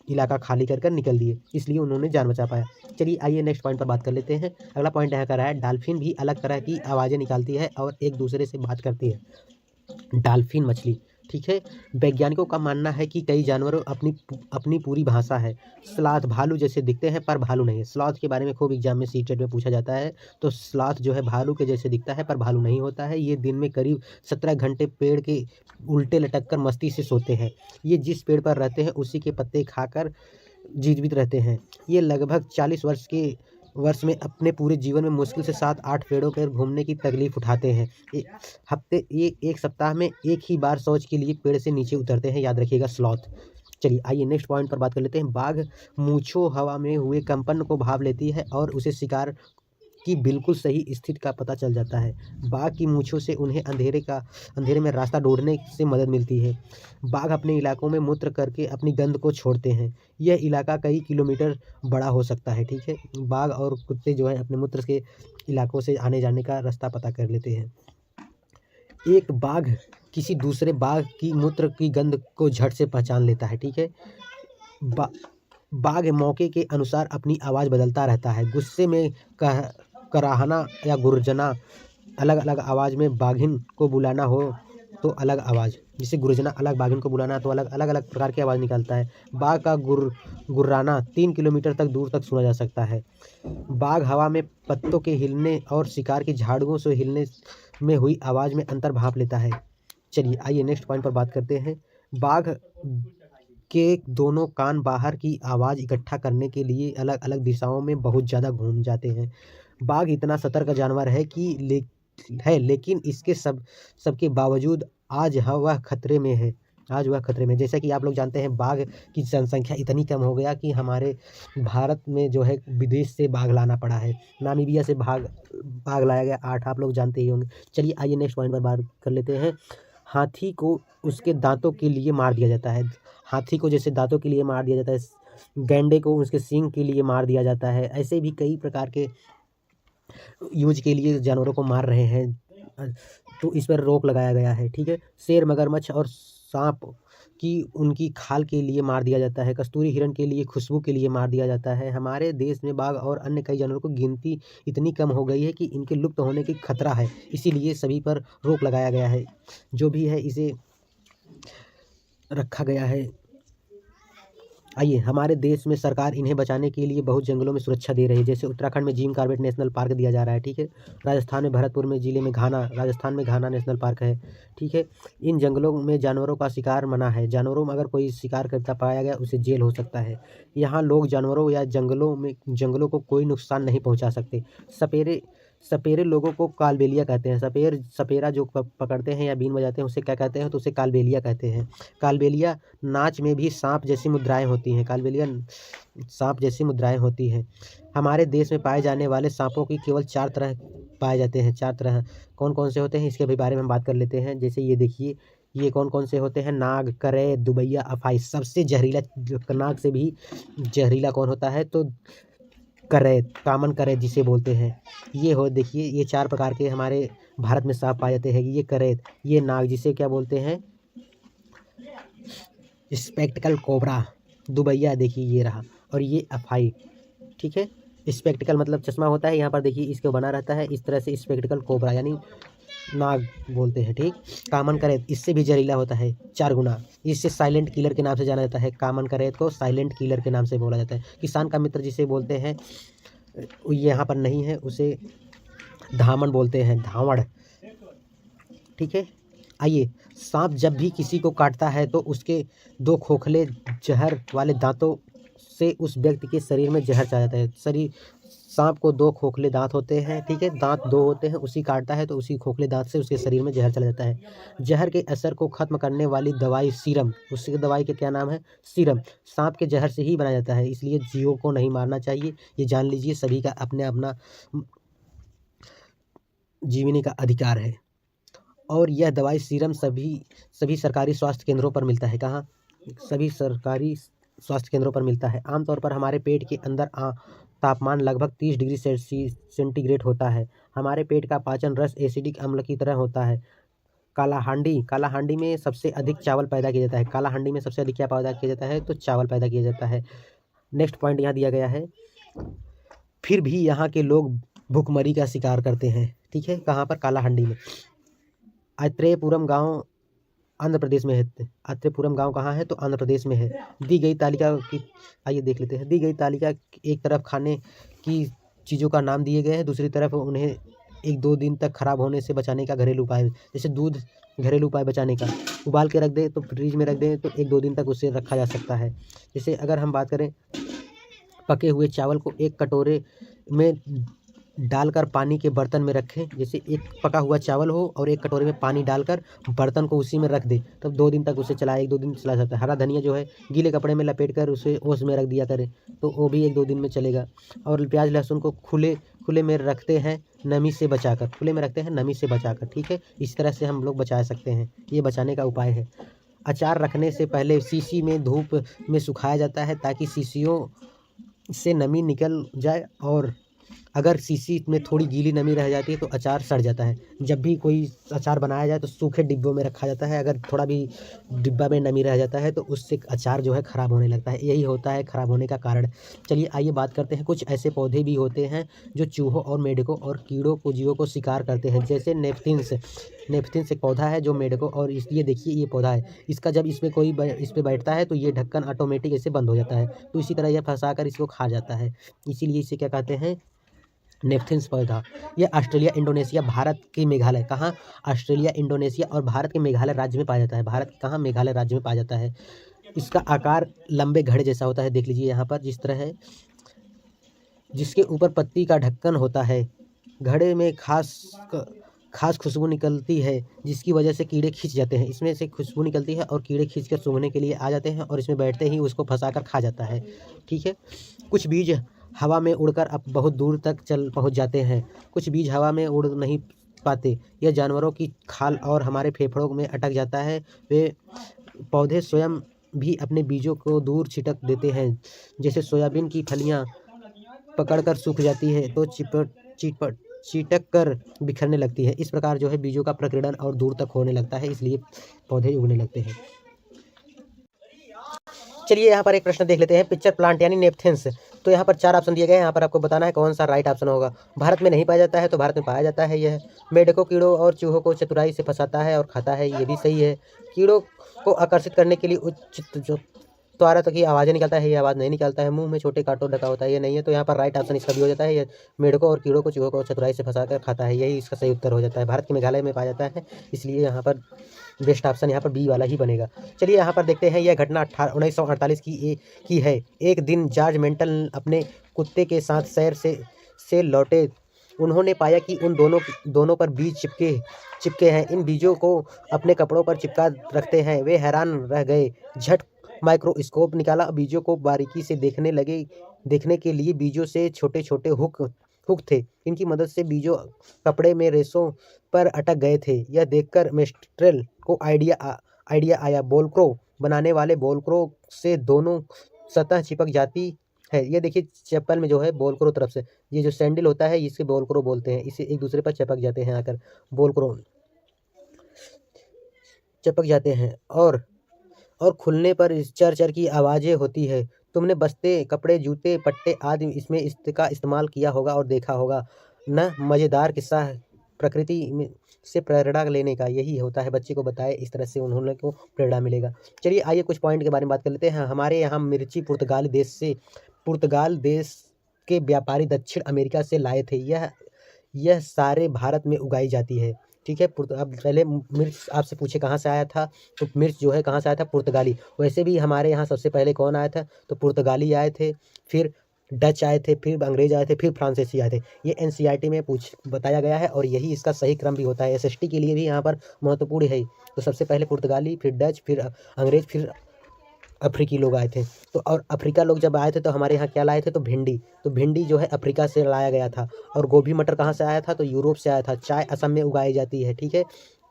इलाका खाली कर निकल दिए, इसलिए उन्होंने जान बचा पाया। चलिए आइए नेक्स्ट पॉइंट पर बात कर लेते हैं। अगला पॉइंट यहाँ का रहा है, डॉल्फिन भी अलग तरह की आवाज़ें निकालती है और एक दूसरे से बात करती है। डॉल्फिन मछली। ठीक है, वैज्ञानिकों का मानना है कि कई जानवरों अपनी पूरी भाषा है। स्लॉथ भालू जैसे दिखते हैं पर भालू नहीं है। स्लॉथ के बारे में खूब एग्जाम में सीटेट में पूछा जाता है। तो स्लॉथ जो है भालू के जैसे दिखता है पर भालू नहीं होता है। ये दिन में करीब 17 घंटे पेड़ के उल्टे लटक कर मस्ती से सोते हैं। ये जिस पेड़ पर रहते हैं उसी के पत्ते खाकर जीवित रहते हैं। ये लगभग 40 वर्ष में अपने पूरे जीवन में मुश्किल से 7-8 पेड़ों पर घूमने की तकलीफ उठाते हैं। एक सप्ताह में एक ही बार शौच के लिए पेड़ से नीचे उतरते हैं, याद रखिएगा स्लॉथ। चलिए आइए नेक्स्ट पॉइंट पर बात कर लेते हैं। बाघ मूंछों हवा में हुए कंपन को भाप लेती है और उसे शिकार की बिल्कुल सही स्थिति का पता चल जाता है। बाघ की मूंछों से उन्हें अंधेरे में रास्ता ढूंढने से मदद मिलती है। बाघ अपने इलाकों में मूत्र करके अपनी गंध को छोड़ते हैं। यह इलाका कई किलोमीटर बड़ा हो सकता है। ठीक है, बाघ और कुत्ते जो है अपने मूत्र के इलाकों से आने जाने का रास्ता पता कर लेते हैं। एक बाघ किसी दूसरे बाघ की मूत्र की गंध को झट से पहचान लेता है। ठीक है, बाघ मौके के अनुसार अपनी आवाज़ बदलता रहता है। गुस्से में कराहना या गुर्जना, अलग अलग आवाज़ में बाघिन को बुलाना हो तो अलग आवाज़, जैसे गुरजना अलग, बाघिन को बुलाना तो अलग, अलग अलग प्रकार की आवाज़ निकालता है। बाघ का गुर्राना 3 किलोमीटर तक दूर तक सुना जा सकता है। बाघ हवा में पत्तों के हिलने और शिकार की झाड़ुओं से हिलने में हुई आवाज़ में अंतर भांप लेता है। चलिए आइए नेक्स्ट पॉइंट पर बात करते हैं। बाघ के दोनों कान बाहर की आवाज़ इकट्ठा करने के लिए अलग अलग दिशाओं में बहुत ज़्यादा घूम जाते हैं। बाघ इतना सतर्क जानवर है कि लेकिन इसके सबके बावजूद वह खतरे में है। आज वह खतरे में, जैसा कि आप लोग जानते हैं, बाघ की जनसंख्या इतनी कम हो गया कि हमारे भारत में जो है विदेश से बाघ लाना पड़ा है। नामीबिया से बाघ लाया गया 8, आप लोग जानते ही होंगे। चलिए आइए नेक्स्ट पॉइंट पर बात कर लेते हैं। हाथी को उसके दांतों के लिए मार दिया जाता है। हाथी को जैसे दांतों के लिए मार दिया जाता है, गैंडे को उसके सींग के लिए मार दिया जाता है। ऐसे भी कई प्रकार के यूज के लिए जानवरों को मार रहे हैं, तो इस पर रोक लगाया गया है। ठीक है, शेर, मगरमच्छ और सांप की उनकी खाल के लिए मार दिया जाता है। कस्तूरी हिरण के लिए खुशबू के लिए मार दिया जाता है। हमारे देश में बाघ और अन्य कई जानवरों की गिनती इतनी कम हो गई है कि इनके लुप्त होने की खतरा है, इसीलिए सभी पर रोक लगाया गया है। जो भी है इसे रखा गया है। आइए, हमारे देश में सरकार इन्हें बचाने के लिए बहुत जंगलों में सुरक्षा दे रही है। जैसे उत्तराखंड में जिम कॉर्बेट नेशनल पार्क दिया जा रहा है। ठीक है, राजस्थान में भरतपुर में ज़िले में राजस्थान में घाना नेशनल पार्क है। ठीक है, इन जंगलों में जानवरों का शिकार मना है। जानवरों में अगर कोई शिकार करता पाया गया उसे जेल हो सकता है। यहाँ लोग जानवरों या जंगलों को कोई नुकसान नहीं पहुँचा सकते। सपेरे लोगों को कालबेलिया कहते हैं। सपेरा जो पकड़ते हैं या बीन बजाते हैं उसे क्या कहते हैं, तो उसे कालबेलिया कहते हैं। कालबेलिया नाच में भी सांप जैसी मुद्राएं होती हैं। कालबेलिया सांप जैसी मुद्राएं होती हैं। हमारे देश में पाए जाने वाले सांपों की केवल 4 तरह पाए जाते हैं। 4 तरह कौन कौन से होते हैं इसके भी बारे में हम बात कर लेते हैं। जैसे ये देखिए, ये कौन कौन से होते हैं, नाग, करे, दुबैया, अफाई। सबसे जहरीला, नाग से भी जहरीला कौन होता है, तो करैत, कॉमन करैत जिसे बोलते हैं। ये हो देखिए, ये 4 प्रकार के हमारे भारत में सांप पाए जाते हैं। ये करैत, ये नाग जिसे क्या बोलते हैं, स्पेक्टिकल कोबरा, दुबैया देखिए ये रहा, और ये अफाई। ठीक है, स्पेक्टिकल मतलब चश्मा होता है, यहाँ पर देखिए इसके बना रहता है इस तरह से, स्पेक्टिकल कोबरा यानी नाग बोलते हैं। ठीक, कॉमन करैत इससे भी जहरीला होता है 4 गुना। इससे साइलेंट किलर के नाम से जाना जाता है। कॉमन करैत को साइलेंट किलर के नाम से बोला जाता है। किसान का मित्र जिसे बोलते हैं, यहाँ पर नहीं है, उसे धामन बोलते हैं, धावड़। ठीक है, आइए, सांप जब भी किसी को काटता है तो उसके 2 खोखले जहर वाले दांतों से उस व्यक्ति के शरीर में जहर चला जाता है। सांप को 2 खोखले दांत होते हैं। ठीक है, दांत 2 होते हैं, उसी काटता है तो उसी खोखले दांत से उसके शरीर में जहर चला जाता है। जहर के असर को खत्म करने वाली दवाई सीरम, उसकी दवाई का क्या नाम है, सीरम, सांप के जहर से ही बनाया जाता है। इसलिए जीवों को नहीं मारना चाहिए, ये जान लीजिए। सभी का अपने अपना जीने का अधिकार है। और यह दवाई सीरम सभी सरकारी स्वास्थ्य केंद्रों पर मिलता है। कहाँ, सभी सरकारी स्वास्थ्य केंद्रों पर मिलता है। आमतौर पर हमारे पेट के अंदर तापमान लगभग 30 डिग्री सेंटीग्रेड होता है। हमारे पेट का पाचन रस एसिडिक अम्ल की तरह होता है। कालाहांडी में सबसे अधिक चावल पैदा किया जाता है। कालाहांडी में सबसे अधिक क्या पैदा किया जाता है, तो चावल पैदा किया जाता है। नेक्स्ट पॉइंट यहाँ दिया गया है, फिर भी यहाँ के लोग भुखमरी का शिकार करते हैं। ठीक है, कहाँ पर, कालाहांडी में। अत्रेयपुरम गांव आंध्र प्रदेश में है। अत्रेयपुरम गांव कहाँ है, तो आंध्र प्रदेश में है। दी गई तालिका की, आइए देख लेते हैं। दी गई तालिका एक तरफ खाने की चीज़ों का नाम दिए गए हैं, दूसरी तरफ उन्हें 1-2 दिन तक खराब होने से बचाने का घरेलू उपाय। जैसे दूध, घरेलू उपाय बचाने का, उबाल के रख दें तो फ्रिज में रख दें तो 1-2 दिन तक उसे रखा जा सकता है। जैसे अगर हम बात करें, पके हुए चावल को एक कटोरे में डालकर पानी के बर्तन में रखें। जैसे एक पका हुआ चावल हो और एक कटोरे में पानी डालकर बर्तन को उसी में रख दें, तब 2 दिन तक उसे चलाए, 1-2 दिन चला सकता है। हरा धनिया जो है गीले कपड़े में लपेट कर उसे ओस में रख दिया करें, तो वो भी 1-2 दिन में चलेगा। और प्याज लहसुन को खुले में रखते हैं, नमी से बचाकर, खुले में रखते हैं नमी से बचाकर। ठीक है, इस तरह से हम लोग बचा सकते हैं, ये बचाने का उपाय है। अचार रखने से पहले शीशी में धूप में सुखाया जाता है ताकि शीशियों से नमी निकल जाए और अगर शीशी में थोड़ी गीली नमी रह जाती है तो अचार सड़ जाता है। जब भी कोई अचार बनाया जाए तो सूखे डिब्बों में रखा जाता है, अगर थोड़ा भी डिब्बा में नमी रह जाता है तो उससे अचार जो है ख़राब होने लगता है, यही होता है ख़राब होने का कारण। चलिए आइए बात करते हैं, कुछ ऐसे पौधे भी होते हैं जो चूहों और मेंढकों और कीड़ों को जीवों को शिकार करते हैं, जैसे नेपथिन्स। नेपथिन्स एक पौधा है जो मेंढकों और इस ये देखिए ये पौधा है, इसका जब इसमें कोई इस पे बैठता है तो ये ढक्कन ऑटोमेटिक ऐसे बंद हो जाता है, तो इसी तरह यह फंसा कर इसको खा जाता है, इसीलिए इसे क्या कहते हैं, नेपथिन्स पौधा। ये ऑस्ट्रेलिया, इंडोनेशिया, भारत के मेघालय, कहाँ, ऑस्ट्रेलिया, इंडोनेशिया और भारत के मेघालय राज्य में पाया जाता है। भारत के कहाँ, मेघालय राज्य में पाया जाता है। इसका आकार लंबे घड़े जैसा होता है, देख लीजिए यहाँ पर जिस तरह है, जिसके ऊपर पत्ती का ढक्कन होता है। घड़े में खास खुशबू निकलती है जिसकी वजह से कीड़े खींच जाते हैं, इसमें से खुशबू निकलती है और कीड़े खींच कर सूंघने के लिए आ जाते हैं और इसमें बैठते ही उसको फंसा कर खा जाता है। ठीक है। कुछ बीज हवा में उड़कर अब बहुत दूर तक चल पहुंच जाते हैं, कुछ बीज हवा में उड़ नहीं पाते, यह जानवरों की खाल और हमारे फेफड़ों में अटक जाता है। वे पौधे स्वयं भी अपने बीजों को दूर छिटक देते हैं, जैसे सोयाबीन की फलियां पकड़कर सूख जाती है तो चीटक कर बिखरने लगती है। इस प्रकार जो है बीजों का प्रकीर्णन और दूर तक होने लगता है, इसलिए पौधे उगने लगते हैं। चलिए यहाँ पर एक प्रश्न देख लेते हैं, पिक्चर प्लांट यानी नेपथिन्स। तो यहाँ पर 4 ऑप्शन दिए गए हैं, यहाँ पर आपको बताना है कौन सा राइट ऑप्शन होगा। भारत में नहीं पाया जाता है तो भारत में पाया जाता है। यह मेंढकों, कीड़ों और चूहों को चतुराई से फंसाता है और खाता है, ये भी सही है। कीड़ों को आकर्षित करने के लिए उच्च जो द्वारा तक की आवाज़ें निकालता है, ये आवाज़ नहीं निकालता है। मुंह में छोटे कांटों ढका होता है, ये नहीं है। तो यहाँ पर राइट ऑप्शन इसका भी हो जाता है, ये मेंढकों और कीड़ों को, चूहों को चतुराई से फंसा कर खाता है, यही इसका सही उत्तर हो जाता है। भारत के मेघालय में पाया जाता है, इसलिए यहाँ पर बेस्ट ऑप्शन यहाँ पर बी वाला ही बनेगा। चलिए यहाँ पर देखते हैं, यह घटना 1948 की है। एक दिन जॉर्ज मेंटल अपने कुत्ते के साथ सैर से लौटे। उन्होंने पाया कि उन दोनों पर बीज चिपके हैं। इन बीजों को अपने कपड़ों पर चिपका रखते हैं। वे हैरान रह गए, झट माइक्रोस्कोप निकाला, बीजों को बारीकी से देखने लगे। देखने के लिए बीजों से छोटे छोटे हुक थे, इनकी मदद से बीजों कपड़े में रेशों पर अटक गए थे। यह देखकर मेस्ट्रेल को आइडिया आया, बोलक्रो बनाने वाले बोलक्रो से दोनों सतह चिपक जाती है। ये देखिए चप्पल में जो है बोलक्रो तरफ से, ये जो सैंडल होता है इसके बोलक्रो बोलते हैं, इसे एक दूसरे पर चिपक जाते हैं, आकर बोलक्रो चिपक जाते हैं और खुलने पर चर चर की आवाज़ें होती है। तुमने बस्ते, कपड़े, जूते, पट्टे आदि इसमें इसका इस्तेमाल किया होगा और देखा होगा न। मज़ेदार किस्सा है प्रकृति में से प्रेरणा लेने का, यही होता है, बच्चे को बताए इस तरह से उन्होंने को प्रेरणा मिलेगा। चलिए आइए कुछ पॉइंट के बारे में बात कर लेते हैं। हमारे यहाँ मिर्ची पुर्तगाल देश के व्यापारी दक्षिण अमेरिका से लाए थे। यह सारे भारत में उगाई जाती है। ठीक है। अब पहले मिर्च आपसे पूछे कहाँ से आया था, तो मिर्च जो है कहाँ से आया था, पुर्तगाली। वैसे भी हमारे यहाँ सबसे पहले कौन आया था, तो पुर्तगाली आए थे, फिर डच आए थे, फिर अंग्रेज आए थे, फिर फ्रांसीसी आए थे। ये एनसीईआरटी में बताया गया है और यही इसका सही क्रम भी होता है। एसएसटी के लिए भी यहाँ पर महत्वपूर्ण है। तो सबसे पहले पुर्तगाली, फिर डच, फिर अंग्रेज, फिर अफ्रीकी लोग आए थे। तो और अफ्रीका लोग जब आए थे तो हमारे यहाँ क्या लाए थे, तो भिंडी। तो भिंडी जो है अफ्रीका से लाया गया था। और गोभी मटर कहाँ से आया था, तो यूरोप से आया था। चाय असम में उगाई जाती है। ठीक है।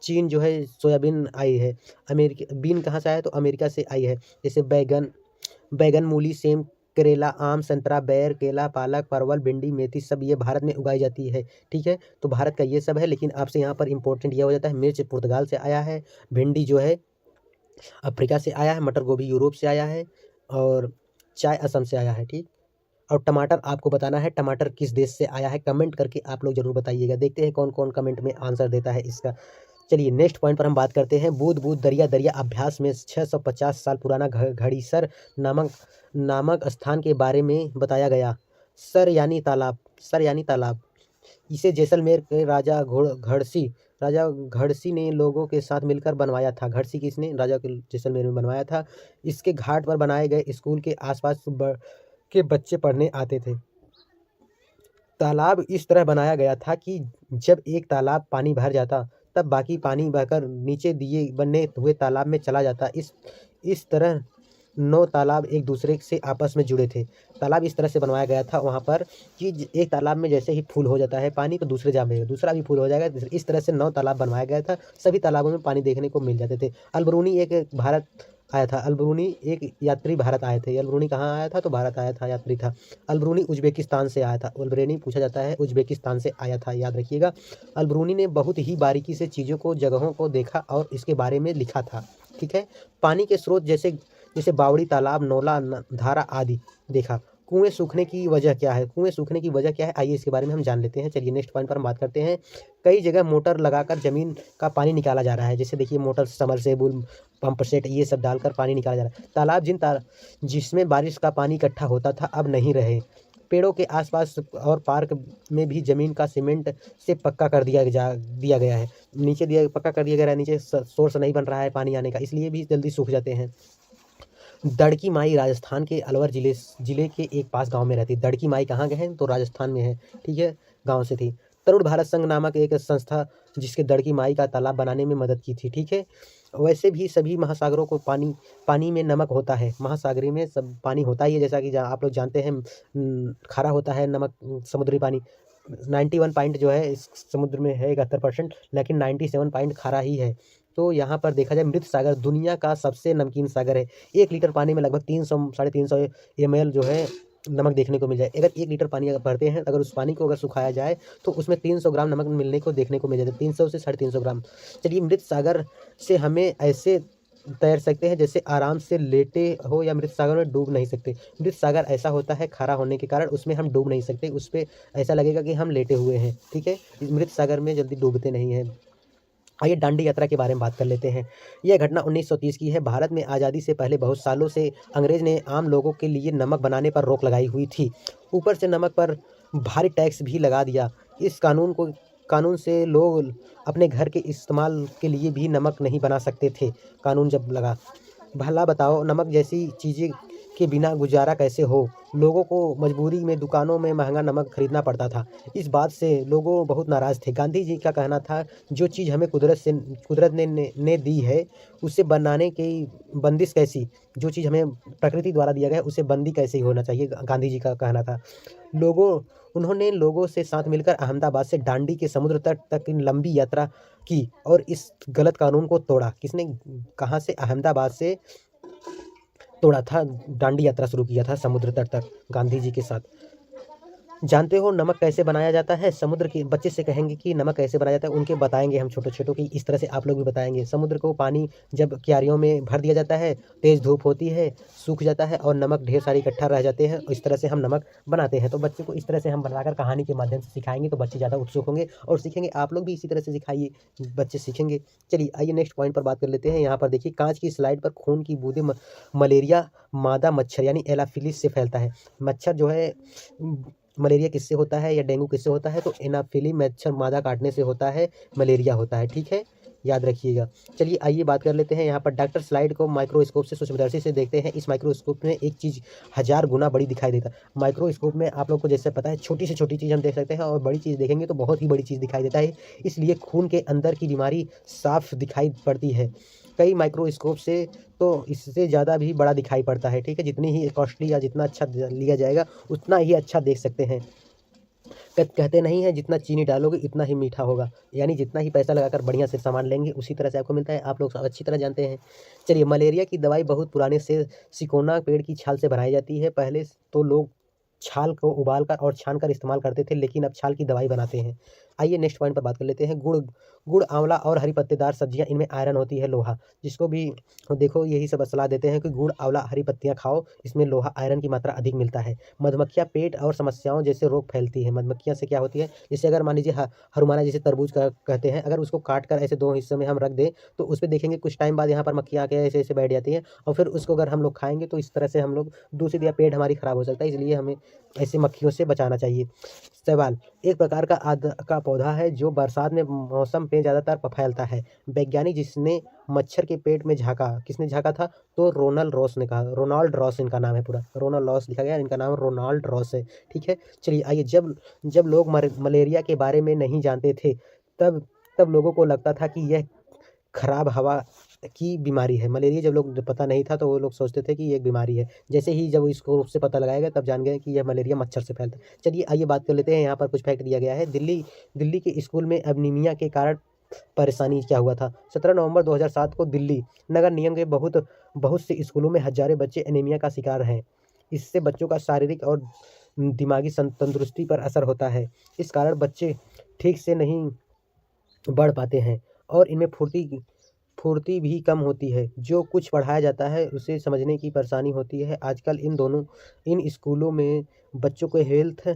चीन जो है सोयाबीन आई है। अमेरिका बीन कहाँ से आया, तो अमेरिका से आई है। जैसे बैगन, मूली, सेम, करेला, आम, संतरा, बेर, केला, पालक, परवल, भिंडी, मेथी, सब ये भारत में उगाई जाती है। ठीक है। तो भारत का ये सब है, लेकिन आपसे यहाँ पर इंपॉर्टेंट यह हो जाता है, मिर्च पुर्तगाल से आया है, भिंडी जो है अफ्रीका से आया है, मटर गोभी यूरोप से आया है और चाय असम से आया है। ठीक। और टमाटर आपको बताना है, टमाटर किस देश से आया है, कमेंट करके आप लोग जरूर बताइएगा। देखते हैं कौन कौन कमेंट में आंसर देता है इसका। चलिए नेक्स्ट पॉइंट पर हम बात करते हैं। बूंद दरिया दरिया अभ्यास में 650 साल पुराना घड़ीसर नामक स्थान के बारे में बताया गया। सर यानी तालाब। इसे जैसलमेर के राजा घड़सी ने लोगों के साथ मिलकर बनवाया था। घड़सी किसने, राजा के जैसलमेर में बनवाया था। इसके घाट पर बनाए गए स्कूल के आसपास के बच्चे पढ़ने आते थे। तालाब इस तरह बनाया गया था कि जब एक तालाब पानी भर जाता तब बाकी पानी बहकर नीचे दिए बने हुए तालाब में चला जाता। इस तरह 9 तालाब एक दूसरे से आपस में जुड़े थे। तालाब इस तरह से बनवाया गया था वहाँ पर कि एक तालाब में जैसे ही फुल हो जाता है पानी, तो दूसरे जाम में दूसरा भी फुल हो जाएगा। इस तरह से 9 तालाब बनवाया गया था। सभी तालाबों में पानी देखने को मिल जाते थे। अलबरूनी एक आया था। अलबरूनी एक यात्री भारत आए थे। अलबरूनी कहाँ आया था? तो भारत आया था, यात्री था। अलबरूनी उज़्बेकिस्तान से आया था। अलबरूनी पूछा जाता है उज़्बेकिस्तान से आया था, याद रखिएगा। अलबरूनी ने बहुत ही बारीकी से चीज़ों को, जगहों को देखा और इसके बारे में लिखा था। ठीक है। पानी के स्रोत जैसे जैसे बावड़ी, तालाब, नौला, धारा आदि देखा। कुएं सूखने की वजह क्या है? कुएं सूखने की वजह क्या है, आइए इसके बारे में हम जान लेते हैं। चलिए नेक्स्ट पॉइंट पर हम बात करते हैं। कई जगह मोटर लगाकर जमीन का पानी निकाला जा रहा है। जैसे देखिए मोटर, समरसेबुल, पंप सेट, ये सब डालकर पानी निकाला जा रहा है। तालाब जिसमें बारिश का पानी इकट्ठा होता था, अब नहीं रहे। पेड़ों के आसपास और पार्क में भी जमीन का सीमेंट से पक्का कर दिया गया है। नीचे पक्का कर दिया गया है, नीचे सोर्स नहीं बन रहा है पानी आने का, इसलिए भी जल्दी सूख जाते हैं। दड़की माई राजस्थान के अलवर जिले के एक पास गांव में रहती है। दड़की माई कहाँ गए हैं? तो राजस्थान में है। ठीक है, गांव से थी। तरुण भारत संघ नामक एक संस्था जिसके दड़की माई का तालाब बनाने में मदद की थी। ठीक है। वैसे भी सभी महासागरों को पानी में नमक होता है। महासागरी में सब पानी होता ही है, जैसा कि आप लोग जानते हैं। खारा होता है नमक, समुद्री पानी। 91 पॉइंट जो है इस समुद्र में है 71%, लेकिन 97 पॉइंट खारा ही है। तो यहाँ पर देखा जाए, मृत सागर दुनिया का सबसे नमकीन सागर है। 1 लीटर पानी में लगभग 300 350 ml जो है नमक देखने को मिल जाए। अगर 1 लीटर पानी अगर भरते हैं, अगर उस पानी को अगर सुखाया जाए तो उसमें 300 ग्राम नमक मिलने को देखने को मिल जाता है। 300 से 350 ग्राम। चलिए, मृत सागर से हमें ऐसे तैर सकते हैं जैसे आराम से लेटे हो, या मृत सागर में डूब नहीं सकते। मृत सागर ऐसा होता है खारा होने के कारण उसमें हम डूब नहीं सकते, उस पर ऐसा लगेगा कि हम लेटे हुए हैं। ठीक है। इस मृत सागर में जल्दी डूबते नहीं हैं। आइए दांडी यात्रा के बारे में बात कर लेते हैं। यह घटना 1930 की है। भारत में आज़ादी से पहले बहुत सालों से अंग्रेज ने आम लोगों के लिए नमक बनाने पर रोक लगाई हुई थी। ऊपर से नमक पर भारी टैक्स भी लगा दिया। इस कानून से लोग अपने घर के इस्तेमाल के लिए भी नमक नहीं बना सकते थे। कानून जब लगा, भला बताओ नमक जैसी चीज़ें के बिना गुजारा कैसे हो। लोगों को मजबूरी में दुकानों में महंगा नमक खरीदना पड़ता था। इस बात से लोगों बहुत नाराज़ थे। गांधी जी का कहना था, जो चीज़ हमें कुदरत ने दी है, उसे बनाने की बंदिश कैसी। जो चीज़ हमें प्रकृति द्वारा दिया गया है, उसे बंदी कैसे ही होना चाहिए, गांधी जी का कहना था। उन्होंने लोगों से साथ मिलकर अहमदाबाद से दांडी के समुद्र तट तक की लंबी यात्रा की और इस गलत कानून को तोड़ा। किसने? कहाँ से? अहमदाबाद से तोड़ा था, दांडी यात्रा शुरू किया था समुद्र तट तक गांधी जी के साथ। जानते हो नमक कैसे बनाया जाता है? समुद्र के बच्चे से कहेंगे कि नमक कैसे बनाया जाता है, उनके बताएंगे हम छोटे छोटों की, इस तरह से आप लोग भी बताएंगे। समुद्र को पानी जब क्यारियों में भर दिया जाता है, तेज़ धूप होती है, सूख जाता है और नमक ढेर सारी इकट्ठा रह जाते हैं। इस तरह से हम नमक बनाते हैं। तो बच्चे को इस तरह से हम बनाकर कहानी के माध्यम से सिखाएंगे तो बच्चे ज़्यादा उत्सुक होंगे और सीखेंगे। आप लोग भी इसी तरह से सिखाइए, बच्चे सीखेंगे। चलिए आइए नेक्स्ट पॉइंट पर बात कर लेते हैं। यहाँ पर देखिए, कांच की स्लाइड पर खून की बूंदें मलेरिया मादा मच्छर यानी एनाफिलिस से फैलता है। मच्छर जो है, मलेरिया किससे होता है या डेंगू किससे होता है? तो एनाफिली मच्छर मादा काटने से होता है, मलेरिया होता है। ठीक है, याद रखिएगा। चलिए आइए बात कर लेते हैं। यहाँ पर डॉक्टर स्लाइड को माइक्रोस्कोप से सूक्ष्मदर्शी से देखते हैं। इस माइक्रोस्कोप में एक चीज़ 1000 गुना बड़ी दिखाई देता है। माइक्रोस्कोप में आप लोग को जैसे पता है, छोटी से छोटी चीज़ हम देख सकते हैं और बड़ी चीज़ देखेंगे तो बहुत ही बड़ी चीज़ दिखाई देता है। इसलिए खून के अंदर की बीमारी साफ दिखाई पड़ती है। कई माइक्रोस्कोप से तो इससे ज़्यादा भी बड़ा दिखाई पड़ता है। ठीक है, जितनी ही कॉस्टली या जितना अच्छा लिया जाएगा उतना ही अच्छा देख सकते हैं। कहते नहीं है, जितना चीनी डालोगे इतना ही मीठा होगा, यानी जितना ही पैसा लगाकर बढ़िया से सामान लेंगे उसी तरह से आपको मिलता है। आप लोग सब अच्छी तरह जानते हैं। चलिए, मलेरिया की दवाई बहुत पुराने से सिकोना पेड़ की छाल से बनाई जाती है। पहले तो लोग छाल को उबाल कर और छान कर इस्तेमाल करते थे, लेकिन अब छाल की दवाई बनाते हैं। आइए नेक्स्ट पॉइंट पर बात कर लेते हैं। गुड़, आंवला और हरी पत्तेदार सब्जियां, इनमें आयरन होती है, लोहा। जिसको भी देखो यही सब सलाह देते हैं कि गुड़, आंवला, हरी पत्तियां खाओ, इसमें लोहा, आयरन की मात्रा अधिक मिलता है। मधुमक्खियां पेट और समस्याओं जैसे रोग फैलती है। मधुमक्खियां से क्या होती है, जैसे अगर मान लीजिए हरुमाना, जिसे तरबूज कहते हैं, अगर उसको काट कर ऐसे 2 हिस्सों में हम रख दें तो उस पर देखेंगे कुछ टाइम बाद यहाँ पर मक्खियाँ आके ऐसे ऐसे बैठ जाती हैं और फिर उसको अगर हम लोग खाएंगे तो इस तरह से हम लोग दूसरी या पेट हमारी खराब हो सकता है। इसलिए हमें ऐसे मक्खियों से बचाना चाहिए। शैवाल एक प्रकार का का पौधा है जो बरसात में मौसम में ज़्यादातर फैलता है। वैज्ञानिक जिसने मच्छर के पेट में झाँका, किसने झाँका था? तो रोनाल्ड रॉस ने कहा। रोनाल्ड रॉस इनका नाम है, पूरा रोनाल्ड रॉस लिखा गया, इनका नाम रोनाल्ड रॉस है। ठीक है। चलिए आइए, जब जब लोग मलेरिया के बारे में नहीं जानते थे, तब तब लोगों को लगता था कि यह खराब हवा की बीमारी है। मलेरिया जब लोग पता नहीं था तो वो लोग सोचते थे कि ये एक बीमारी है। जैसे ही जब इसको रूप से पता लगाया गया तब जान गए कि यह मलेरिया मच्छर से फैलता है। चलिए आइए बात कर लेते हैं। यहाँ पर कुछ फैक्ट दिया गया है। दिल्ली के स्कूल में एनीमिया के कारण परेशानी क्या हुआ था? 17 नवंबर 2007 को दिल्ली नगर निगम के बहुत बहुत से स्कूलों में हजारों बच्चे एनीमिया का शिकार हैं। इससे बच्चों का शारीरिक और दिमागी तंदुरुस्ती पर असर होता है। इस कारण बच्चे ठीक से नहीं बढ़ पाते हैं और इनमें फुर्ती भी कम होती है। जो कुछ पढ़ाया जाता है उसे समझने की परेशानी होती है। आजकल इन स्कूलों में बच्चों के हेल्थ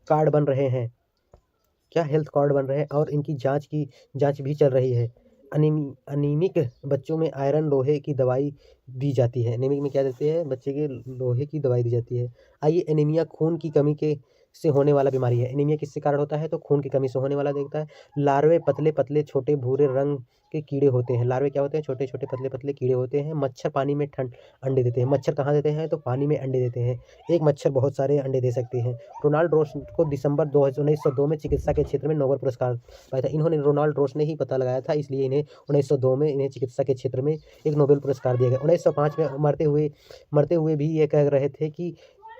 कार्ड बन रहे हैं। क्या हेल्थ कार्ड बन रहे हैं और इनकी जांच भी चल रही है। अनीमिक बच्चों में आयरन लोहे की दवाई दी जाती है। एनीमिक में क्या देते हैं बच्चे के, लोहे की दवाई दी जाती है। आइए, एनीमिया खून की कमी के से होने वाला बीमारी है। एनीमिया किसके कारण होता है तो खून की कमी से होने वाला देखता है। लार्वे पतले पतले छोटे भूरे रंग के कीड़े होते हैं। लार्वे क्या होते हैं, छोटे छोटे पतले पतले कीड़े होते हैं। मच्छर पानी में ठंड अंडे देते हैं। मच्छर कहाँ देते हैं तो पानी में अंडे देते हैं। एक मच्छर बहुत सारे अंडे दे सकते हैं। रोनाल्ड रोस को दिसंबर 1902 में चिकित्सा के क्षेत्र में नोबेल पुरस्कार पाया था। इन्होंने, रोनाल्ड रोस ने ही पता लगाया था, इसलिए इन्हें 1902 में इन्हें चिकित्सा के क्षेत्र में एक नोबेल पुरस्कार दिया गया। 1905 में मरते हुए भी ये कह रहे थे कि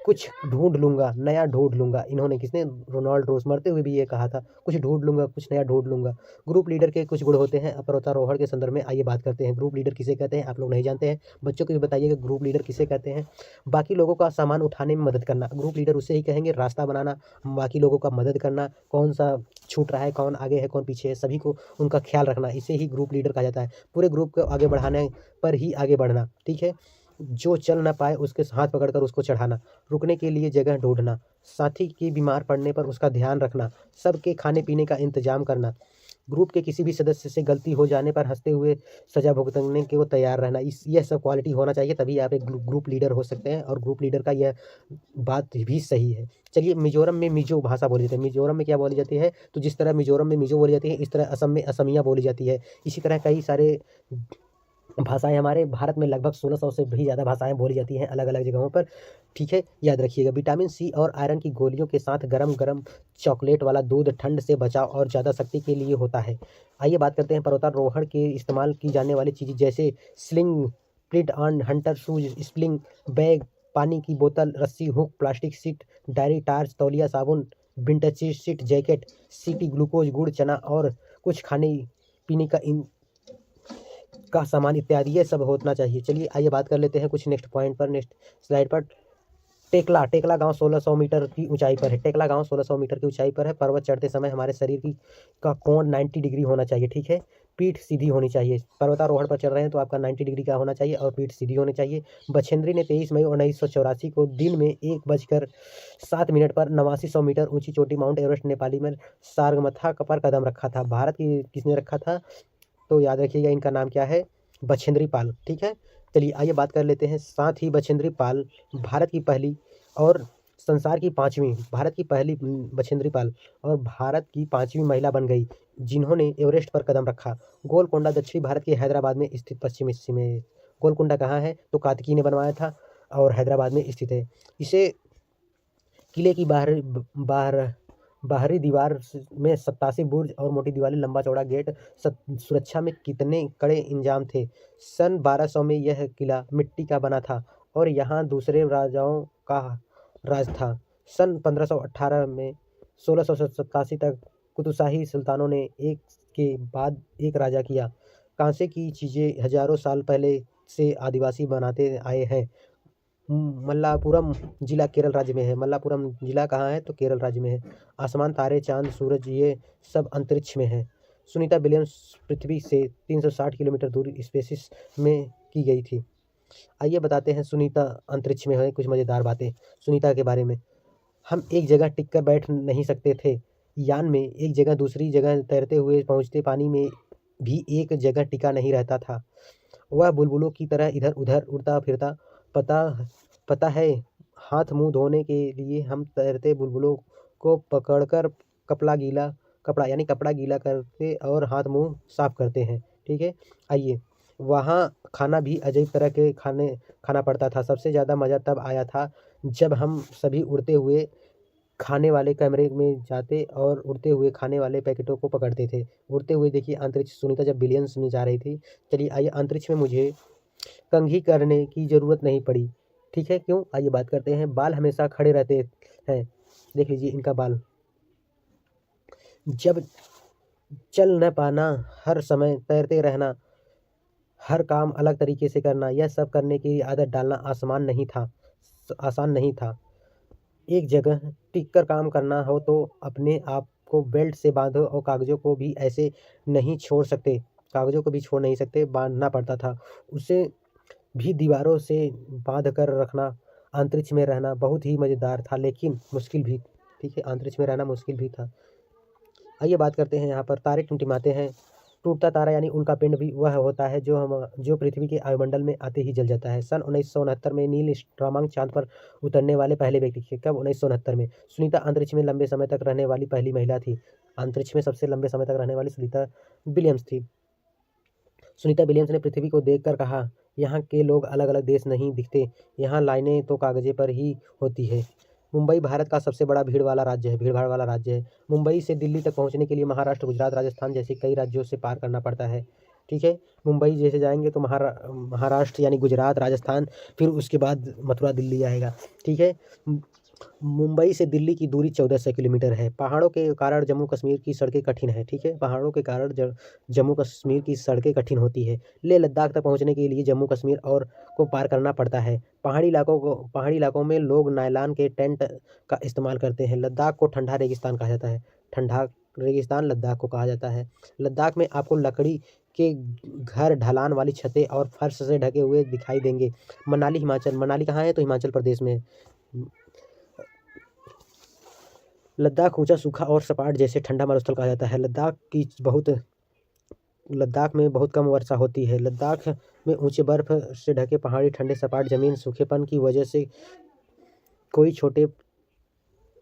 कुछ ढूंढ लूंगा, नया ढूंढ लूंगा। इन्होंने, किसने, रोनाल्ड रोस, मरते हुए भी ये कहा था, कुछ ढूंढ लूंगा, कुछ नया ढूंढ लूंगा। ग्रुप लीडर के कुछ गुण होते हैं पर्वतारोहण के संदर्भ में। आइए बात करते हैं, ग्रुप लीडर किसे कहते हैं। आप लोग नहीं जानते हैं, बच्चों को भी बताइएगा ग्रुप लीडर किसे कहते हैं। बाकी लोगों का सामान उठाने में मदद करना, ग्रुप लीडर उसे ही कहेंगे। रास्ता बनाना, बाकी लोगों का मदद करना, कौन सा छूट रहा है, कौन आगे है, कौन पीछे है, सभी को उनका ख्याल रखना, इसे ही ग्रुप लीडर कहा जाता है। पूरे ग्रुप को आगे बढ़ाने पर ही आगे बढ़ना, ठीक है। जो चल ना पाए उसके हाथ पकड़कर उसको चढ़ाना, रुकने के लिए जगह ढूंढना, साथी के बीमार पड़ने पर उसका ध्यान रखना, सबके खाने पीने का इंतजाम करना, ग्रुप के किसी भी सदस्य से गलती हो जाने पर हंसते हुए सजा भुगतने के वो तैयार रहना। यह सब क्वालिटी होना चाहिए, तभी आप एक ग्रुप लीडर हो सकते हैं। और ग्रुप लीडर का यह बात भी सही है। चलिए, मिजोरम में मिजो भाषा बोली जाती है। मिजोरम में क्या बोली जाती है तो जिस तरह मिजोरम में मिजो बोली जाती है, इस तरह असम में असमिया बोली जाती है। इसी तरह कई सारे भाषाएं, हमारे भारत में लगभग 1600 से भी ज़्यादा भाषाएं बोली जाती हैं अलग अलग जगहों पर, ठीक है। याद रखिएगा, विटामिन सी और आयरन की गोलियों के साथ गरम गरम चॉकलेट वाला दूध ठंड से बचाव और ज़्यादा शक्ति के लिए होता है। आइए बात करते हैं पर्वतारोहण के इस्तेमाल की जाने वाली चीज़ें, जैसे स्लिंग, प्लिट ऑन, हंटर शूज, स्प्लिंग बैग, पानी की बोतल, रस्सी, हुक, प्लास्टिक सीट, डायरी, टार्च, तौलिया, साबुन, विंटर सीट जैकेट, सीटी, ग्लूकोज, गुड़, चना और कुछ खाने पीने का सामान इत्यादि, ये सब होना चाहिए। चलिए, आइए बात कर लेते हैं कुछ नेक्स्ट पॉइंट पर, नेक्स्ट स्लाइड पर। टेकला गांव 1600 मीटर की ऊंचाई पर है। टेकला गांव 1600 मीटर की ऊंचाई पर है। पर्वत चढ़ते समय हमारे शरीर की का कोण 90 डिग्री होना चाहिए, ठीक है। पीठ सीधी होनी चाहिए। पर्वतारोहण पर चढ़ रहे हैं तो आपका 90 डिग्री का होना चाहिए और पीठ सीधी होनी चाहिए। बछेंद्री ने 23 मई 1984 को दिन में 1:07 पर 8900 मीटर ऊंची चोटी माउंट एवरेस्ट नेपाली में सारगमथा पर कदम रखा था। भारत की किसने रखा था तो याद रखिएगा, इनका नाम क्या है, बछेंद्री पाल, ठीक है। चलिए, आइए बात कर लेते हैं। साथ ही बछेंद्री पाल भारत की पहली और संसार की पांचवी, भारत की पहली बछेंद्री पाल और भारत की पांचवी महिला बन गई जिन्होंने एवरेस्ट पर कदम रखा। गोलकोंडा दक्षिणी भारत के हैदराबाद में स्थित पश्चिमी हिस्से में। गोलकोंडा कहाँ है तो कार्तिकी ने बनवाया था और हैदराबाद में स्थित है। इसे किले की बाहर बाहरी दीवार में 87 बुर्ज और मोटी दीवारें, लंबा चौड़ा गेट, सुरक्षा में कितने कड़े इंतजाम थे। सन 1200 में यह किला मिट्टी का बना था और यहाँ दूसरे राजाओं का राज था। सन 1518 में 1687 तक कुतुबशाही सुल्तानों ने एक के बाद एक राजा किया। कांसे की चीज़ें हजारों साल पहले से आदिवासी बनाते आए हैं। मल्लापुरम जिला केरल राज्य में है। मल्लापुरम जिला कहाँ है तो केरल राज्य में है। आसमान, तारे, चांद, सूरज, ये सब अंतरिक्ष में है। सुनीता विलियम्स पृथ्वी से 360 किलोमीटर दूर स्पेसिस में की गई थी। आइए बताते हैं सुनीता अंतरिक्ष में है कुछ मज़ेदार बातें सुनीता के बारे में। हम एक जगह टिक कर बैठ नहीं सकते थे। यान में एक जगह दूसरी जगह तैरते हुए पहुँचते, पानी में भी एक जगह टिका नहीं रहता था। वह बुलबुलों की तरह इधर उधर उड़ता फिरता। पता पता है, हाथ मुंह धोने के लिए हम तैरते बुलबुलों को पकड़कर कपड़ा गीला करते और हाथ मुंह साफ करते हैं, ठीक है। आइए, वहाँ खाना भी अजीब तरह के खाना पड़ता था। सबसे ज़्यादा मज़ा तब आया था जब हम सभी उड़ते हुए खाने वाले कमरे में जाते और उड़ते हुए खाने वाले पैकेटों को पकड़ते थे। उड़ते हुए देखिए अंतरिक्ष, सुनीता जब बिलियंस में जा रही थी। चलिए, आइए, अंतरिक्ष में मुझे कंघी करने की ज़रूरत नहीं पड़ी, ठीक है। क्यों, आइए बात करते हैं। बाल हमेशा खड़े रहते हैं, देख लीजिए इनका बाल। जब चल न पाना, हर समय तैरते रहना, हर काम अलग तरीके से करना, यह सब करने की आदत डालना आसान नहीं था। एक जगह टिक कर काम करना हो तो अपने आप को बेल्ट से बांधो और कागज़ों को भी छोड़ नहीं सकते, बाँधना पड़ता था। उसे भी दीवारों से बाँध कर रखना, अंतरिक्ष में रहना बहुत ही मज़ेदार था, लेकिन मुश्किल भी। ठीक है, अंतरिक्ष में रहना मुश्किल भी था। आइए बात करते हैं, यहाँ पर तारे टिमटिमाते हैं। टूटता तारा यानी उनका पिंड भी वह होता है जो पृथ्वी के वायुमंडल में आते ही जल जाता है। सन 1969 में नील आर्मस्ट्रांग चाँद पर उतरने वाले पहले व्यक्ति थे। कब? 1969 में। सुनीता अंतरिक्ष में लंबे समय तक रहने वाली पहली महिला थी। अंतरिक्ष में सबसे लंबे समय तक रहने वाली सुनीता विलियम्स थी। सुनीता विलियम्स ने पृथ्वी को देखकर कहा, यहाँ के लोग अलग अलग देश नहीं दिखते, यहाँ लाइनें तो कागज़े पर ही होती है। मुंबई भारत का सबसे बड़ा भीड़-भाड़ वाला राज्य है। मुंबई से दिल्ली तक पहुँचने के लिए महाराष्ट्र, गुजरात, राजस्थान जैसे कई राज्यों से पार करना पड़ता है। ठीक है, मुंबई जैसे जाएंगे तो महाराष्ट्र यानी गुजरात, राजस्थान, फिर उसके बाद मथुरा, दिल्ली आएगा। ठीक है, मुंबई से दिल्ली की दूरी 1400 किलोमीटर है। पहाड़ों के कारण जम्मू कश्मीर की सड़कें कठिन है। ठीक है, पहाड़ों के कारण जम्मू कश्मीर की सड़कें कठिन होती है। लेह लद्दाख तक पहुँचने के लिए जम्मू कश्मीर और को पार करना पड़ता है। पहाड़ी इलाकों में लोग नायलॉन के टेंट का इस्तेमाल करते हैं। लद्दाख को ठंडा रेगिस्तान कहा जाता है। ठंडा रेगिस्तान लद्दाख को कहा जाता है। लद्दाख में आपको लकड़ी के घर, ढलान वाली छतें और फर्श से ढके हुए दिखाई देंगे। मनाली कहाँ है? तो हिमाचल प्रदेश में है। लद्दाख ऊंचा, सूखा और सपाट जैसे ठंडा मरुस्थल कहा जाता है। लद्दाख में बहुत कम वर्षा होती है। लद्दाख में ऊंचे बर्फ से ढके पहाड़ी, ठंडे सपाट जमीन, सूखेपन की वजह से कोई छोटे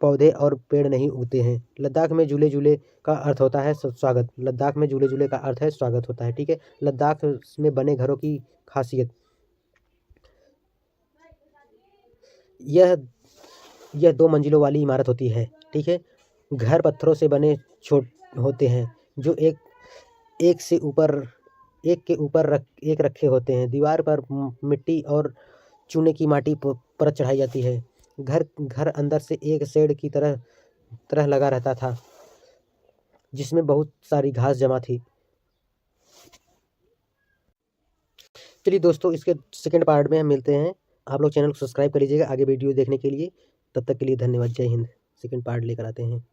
पौधे और पेड़ नहीं उगते हैं। लद्दाख में झूले झूले का अर्थ होता है स्वागत। लद्दाख में झूले झूले का अर्थ है स्वागत होता है। ठीक है, लद्दाख में बने घरों की खासियत, यह 2 मंजिलों वाली इमारत होती है। ठीक है, घर पत्थरों से बने छोट होते हैं जो एक के ऊपर एक रखे होते हैं। दीवार पर मिट्टी और चूने की माटी परत चढ़ाई जाती है। घर अंदर से एक शेड की तरह लगा रहता था, जिसमें बहुत सारी घास जमा थी। चलिए दोस्तों, इसके सेकंड पार्ट में हम मिलते हैं। आप लोग चैनल को सब्सक्राइब कर लीजिएगा आगे वीडियो देखने के लिए। तब तक के लिए धन्यवाद। जय हिंद। सेकंड पार्ट लेकर आते हैं।